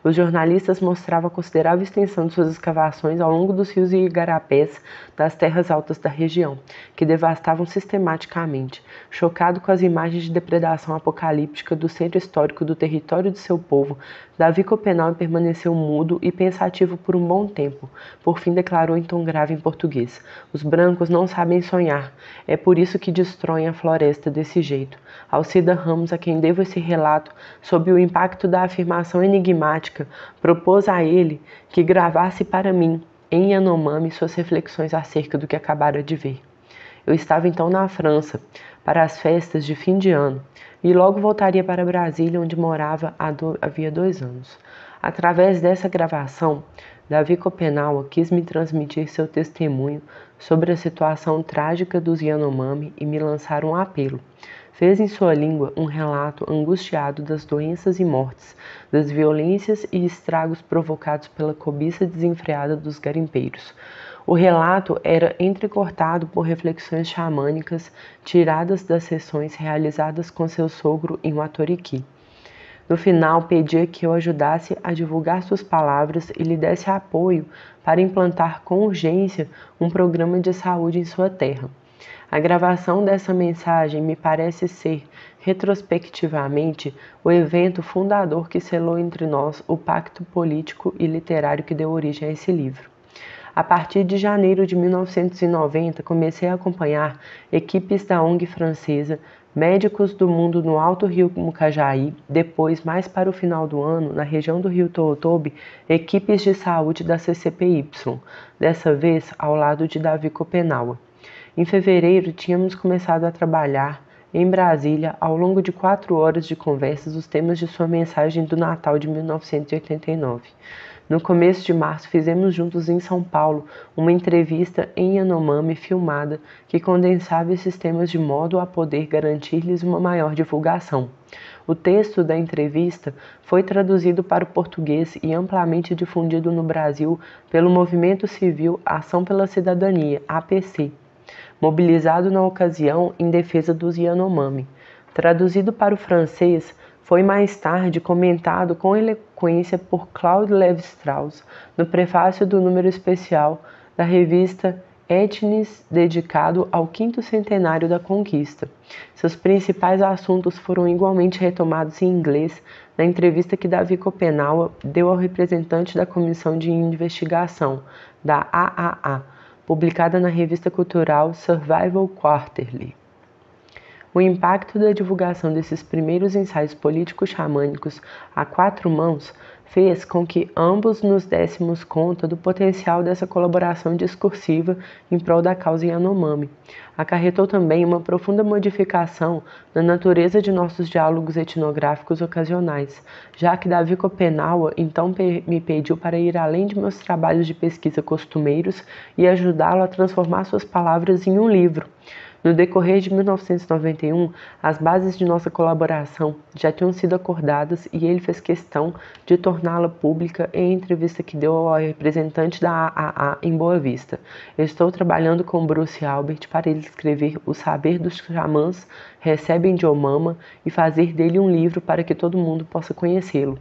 [SPEAKER 1] Os jornalistas mostravam a considerável extensão de suas escavações ao longo dos rios e igarapés das terras altas da região, que devastavam sistematicamente. Chocado com as imagens de depredação apocalíptica do centro histórico do território de seu povo, Davi Copenaua permaneceu mudo e pensativo por um bom tempo. Por fim declarou em tom grave em português: "Os brancos não sabem sonhar. É por isso que destroem a floresta desse jeito." Alcida Ramos, a quem devo esse relato, sob o impacto da afirmação enigmática, propôs a ele que gravasse para mim, em Yanomami, suas reflexões acerca do que acabara de ver. Eu estava então na França, para as festas de fim de ano, e logo voltaria para Brasília, onde morava havia 2 anos. Através dessa gravação, Davi Copenaua quis me transmitir seu testemunho sobre a situação trágica dos Yanomami e me lançar um apelo. Fez em sua língua um relato angustiado das doenças e mortes, das violências e estragos provocados pela cobiça desenfreada dos garimpeiros. O relato era entrecortado por reflexões xamânicas tiradas das sessões realizadas com seu sogro em Uatoriqui. No final, pedia que eu ajudasse a divulgar suas palavras e lhe desse apoio para implantar com urgência um programa de saúde em sua terra. A gravação dessa mensagem me parece ser, retrospectivamente, o evento fundador que selou entre nós o pacto político e literário que deu origem a esse livro. A partir de janeiro de 1990, comecei a acompanhar equipes da ONG francesa, médicos do mundo no Alto Rio Mucajaí, depois, mais para o final do ano, na região do Rio Tootobe, equipes de saúde da CCPY, dessa vez ao lado de Davi Copenaua. Em fevereiro, tínhamos começado a trabalhar em Brasília, ao longo de 4 horas de conversas, os temas de sua mensagem do Natal de 1989. No começo de março, fizemos juntos em São Paulo uma entrevista em Yanomami filmada que condensava esses temas de modo a poder garantir-lhes uma maior divulgação. O texto da entrevista foi traduzido para o português e amplamente difundido no Brasil pelo Movimento Civil Ação pela Cidadania, APC, mobilizado na ocasião em defesa dos Yanomami. Traduzido para o francês, foi mais tarde comentado com eloquência por Claude Lévi-Strauss no prefácio do número especial da revista Etnis, dedicado ao 5º centenário da conquista. Seus principais assuntos foram igualmente retomados em inglês na entrevista que Davi Kopenawa deu ao representante da Comissão de Investigação, da AAA, publicada na revista cultural Survival Quarterly. O impacto da divulgação desses primeiros ensaios políticos xamânicos a 4 mãos fez com que ambos nos dessemos conta do potencial dessa colaboração discursiva em prol da causa Yanomami. Acarretou também uma profunda modificação na natureza de nossos diálogos etnográficos ocasionais, já que Davi Kopenawa então me pediu para ir além de meus trabalhos de pesquisa costumeiros e ajudá-lo a transformar suas palavras em um livro. No decorrer de 1991, as bases de nossa colaboração já tinham sido acordadas e ele fez questão de torná-la pública em entrevista que deu ao representante da AAA em Boa Vista. Estou trabalhando com Bruce Albert para ele escrever O Saber dos Xamãs Recebem de Omama e fazer dele um livro para que todo mundo possa conhecê-lo.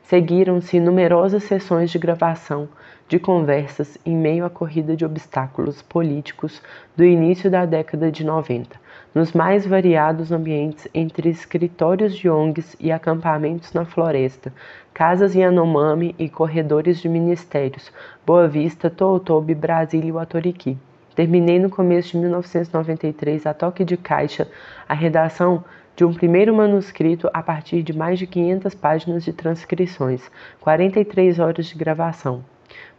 [SPEAKER 1] Seguiram-se numerosas sessões de gravação, de conversas em meio à corrida de obstáculos políticos do início da década de 90, nos mais variados ambientes entre escritórios de ONGs e acampamentos na floresta, casas Yanomami e corredores de ministérios, Boa Vista, Totobi, Brasília e Uatoriqui. Terminei no começo de 1993, a toque de caixa, a redação de um primeiro manuscrito a partir de mais de 500 páginas de transcrições, 43 horas de gravação.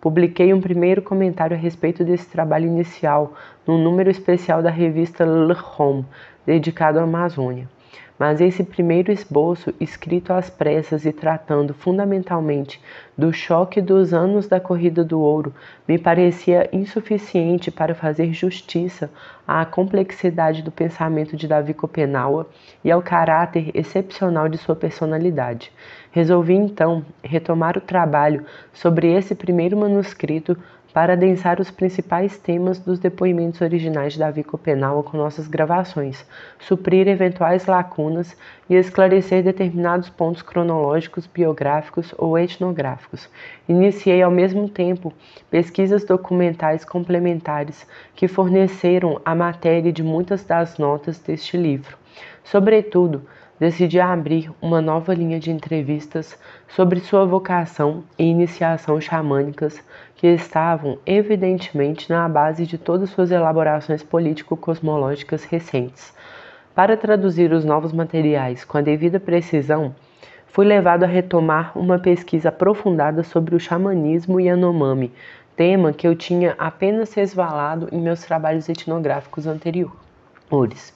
[SPEAKER 1] Publiquei um primeiro comentário a respeito desse trabalho inicial num número especial da revista Le Homme, dedicado à Amazônia. Mas esse primeiro esboço, escrito às pressas e tratando fundamentalmente do choque dos anos da Corrida do Ouro, me parecia insuficiente para fazer justiça à complexidade do pensamento de Davi Kopenawa e ao caráter excepcional de sua personalidade. Resolvi então retomar o trabalho sobre esse primeiro manuscrito para adensar os principais temas dos depoimentos originais de Davi Kopenawa com nossas gravações, suprir eventuais lacunas e esclarecer determinados pontos cronológicos, biográficos ou etnográficos. Iniciei ao mesmo tempo pesquisas documentais complementares que forneceram a matéria de muitas das notas deste livro. Sobretudo, decidi abrir uma nova linha de entrevistas sobre sua vocação e iniciação xamânicas que estavam, evidentemente, na base de todas suas elaborações político-cosmológicas recentes. Para traduzir os novos materiais com a devida precisão, fui levado a retomar uma pesquisa aprofundada sobre o xamanismo Yanomami, tema que eu tinha apenas resvalado em meus trabalhos etnográficos anteriores,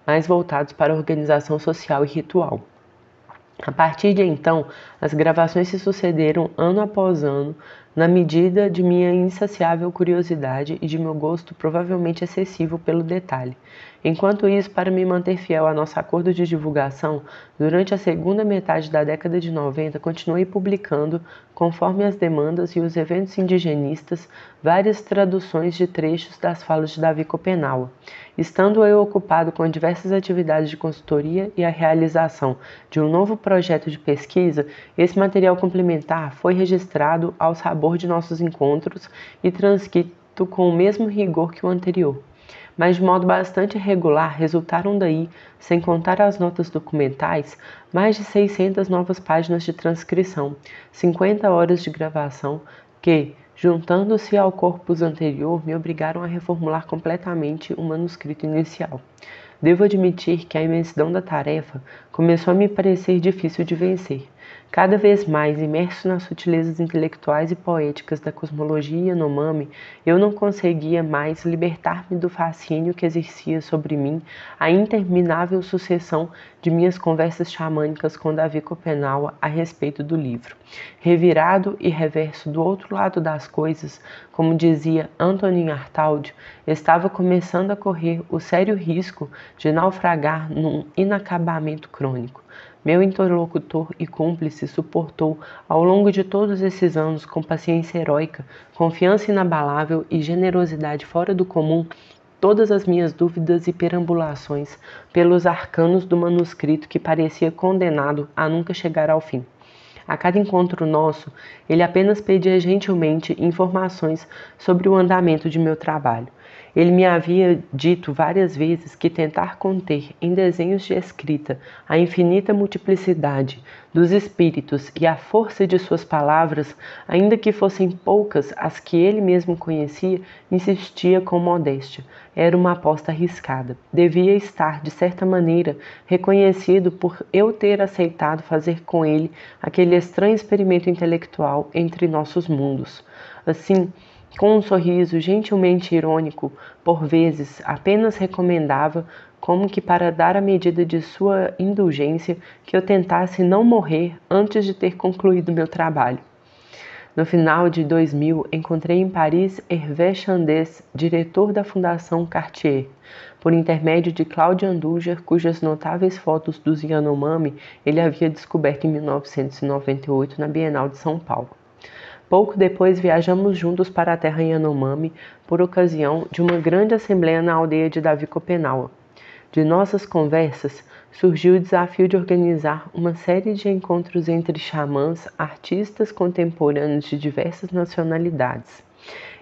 [SPEAKER 1] mais voltados para a organização social e ritual. A partir de então, as gravações se sucederam ano após ano, na medida de minha insaciável curiosidade e de meu gosto provavelmente excessivo pelo detalhe. Enquanto isso, para me manter fiel ao nosso acordo de divulgação, durante a segunda metade da década de 90, continuei publicando, conforme as demandas e os eventos indigenistas, várias traduções de trechos das falas de Davi Kopenawa. Estando eu ocupado com diversas atividades de consultoria e a realização de um novo projeto de pesquisa, esse material complementar foi registrado ao sabor de nossos encontros e transcrito com o mesmo rigor que o anterior. Mas de modo bastante irregular, resultaram daí, sem contar as notas documentais, mais de 600 novas páginas de transcrição, 50 horas de gravação que, juntando-se ao corpus anterior, me obrigaram a reformular completamente o manuscrito inicial. Devo admitir que a imensidão da tarefa começou a me parecer difícil de vencer. Cada vez mais imerso nas sutilezas intelectuais e poéticas da cosmologia Yanomami, eu não conseguia mais libertar-me do fascínio que exercia sobre mim a interminável sucessão de minhas conversas xamânicas com Davi Kopenawa a respeito do livro. Revirado e reverso do outro lado das coisas, como dizia Antonin Artaud, estava começando a correr o sério risco de naufragar num inacabamento crônico. Meu interlocutor e cúmplice suportou, ao longo de todos esses anos, com paciência heróica, confiança inabalável e generosidade fora do comum, todas as minhas dúvidas e perambulações pelos arcanos do manuscrito que parecia condenado a nunca chegar ao fim. A cada encontro nosso, ele apenas pedia gentilmente informações sobre o andamento de meu trabalho. Ele me havia dito várias vezes que tentar conter em desenhos de escrita a infinita multiplicidade dos espíritos e a força de suas palavras, ainda que fossem poucas as que ele mesmo conhecia, insistia com modéstia. Era uma aposta arriscada. Devia estar, de certa maneira, reconhecido por eu ter aceitado fazer com ele aquele estranho experimento intelectual entre nossos mundos. Assim, com um sorriso gentilmente irônico, por vezes apenas recomendava, como que para dar a medida de sua indulgência, que eu tentasse não morrer antes de ter concluído meu trabalho. No final de 2000, encontrei em Paris Hervé Chandès, diretor da Fundação Cartier, por intermédio de Claude Andujar, cujas notáveis fotos dos Yanomami ele havia descoberto em 1998 na Bienal de São Paulo. Pouco depois viajamos juntos para a terra Yanomami por ocasião de uma grande assembleia na aldeia de Davi Copenaua. De nossas conversas surgiu o desafio de organizar uma série de encontros entre xamãs, artistas contemporâneos de diversas nacionalidades.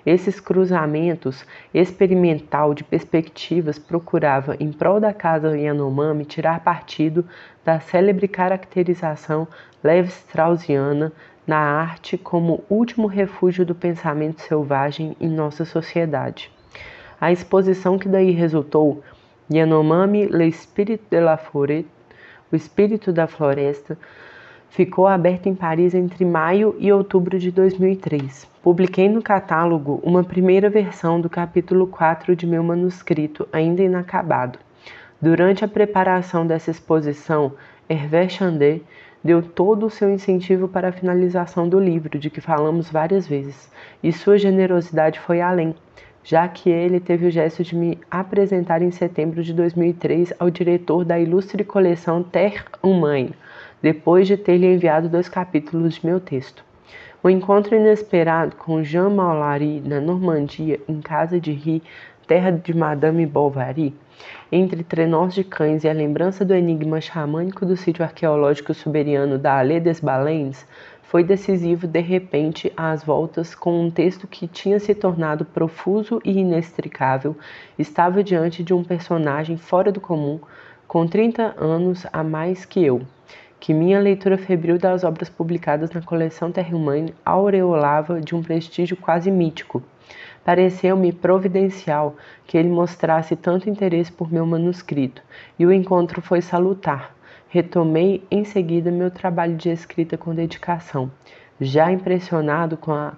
[SPEAKER 1] Esses cruzamentos experimental de perspectivas procurava, em prol da casa Yanomami, tirar partido da célebre caracterização Levi-Straussiana na arte como último refúgio do pensamento selvagem em nossa sociedade. A exposição que daí resultou, Yanomami, l'esprit de la forêt, o espírito da floresta, ficou aberta em Paris entre maio e outubro de 2003. Publiquei no catálogo uma primeira versão do capítulo 4 de meu manuscrito, ainda inacabado. Durante a preparação dessa exposição, Hervé Chandès deu todo o seu incentivo para a finalização do livro, de que falamos várias vezes, e sua generosidade foi além, já que ele teve o gesto de me apresentar em setembro de 2003 ao diretor da ilustre coleção Terre Humaine, depois de ter-lhe enviado 2 capítulos de meu texto. O encontro inesperado com Jean Maullary na Normandia, em casa de Rie, terra de Madame Bovary, entre trenós de cães e a lembrança do enigma xamânico do sítio arqueológico siberiano da Allée des Baleines, foi decisivo de repente às voltas com um texto que tinha se tornado profuso e inextricável, estava diante de um personagem fora do comum, com 30 anos a mais que eu, que minha leitura febril das obras publicadas na coleção Terre Humaine aureolava de um prestígio quase mítico. Pareceu-me providencial que ele mostrasse tanto interesse por meu manuscrito, e o encontro foi salutar. Retomei em seguida meu trabalho de escrita com dedicação, já impressionado com a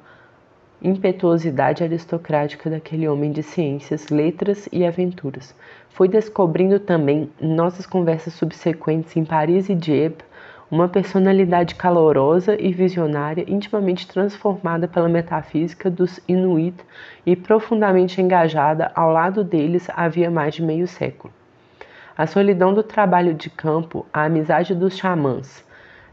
[SPEAKER 1] impetuosidade aristocrática daquele homem de ciências, letras e aventuras. Fui descobrindo também, em nossas conversas subsequentes em Paris e Dieppe, uma personalidade calorosa e visionária, intimamente transformada pela metafísica dos Inuit e profundamente engajada ao lado deles havia mais de meio século. A solidão do trabalho de campo, a amizade dos xamãs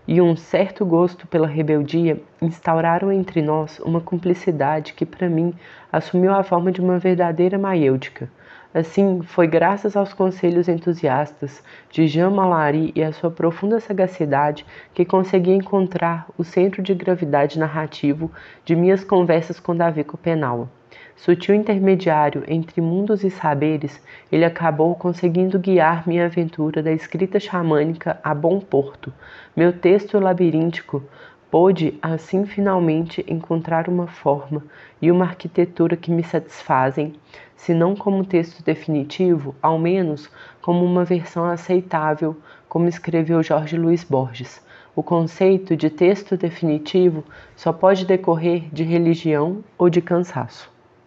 [SPEAKER 1] e um certo gosto pela rebeldia instauraram entre nós uma cumplicidade que, para mim, assumiu a forma de uma verdadeira maiêutica. Assim, foi graças aos conselhos entusiastas de Jean Maullary e à sua profunda sagacidade que consegui encontrar o centro de gravidade narrativo de minhas conversas com Davi Copenaua. Sutil intermediário entre mundos e saberes, ele acabou conseguindo guiar minha aventura da escrita xamânica a bom porto. Meu texto labiríntico pôde, assim, finalmente encontrar uma forma e uma arquitetura que me satisfazem, se não como texto definitivo, ao menos como uma versão aceitável, como escreveu Jorge Luiz Borges. O conceito de texto definitivo só pode decorrer de religião ou de cansaço.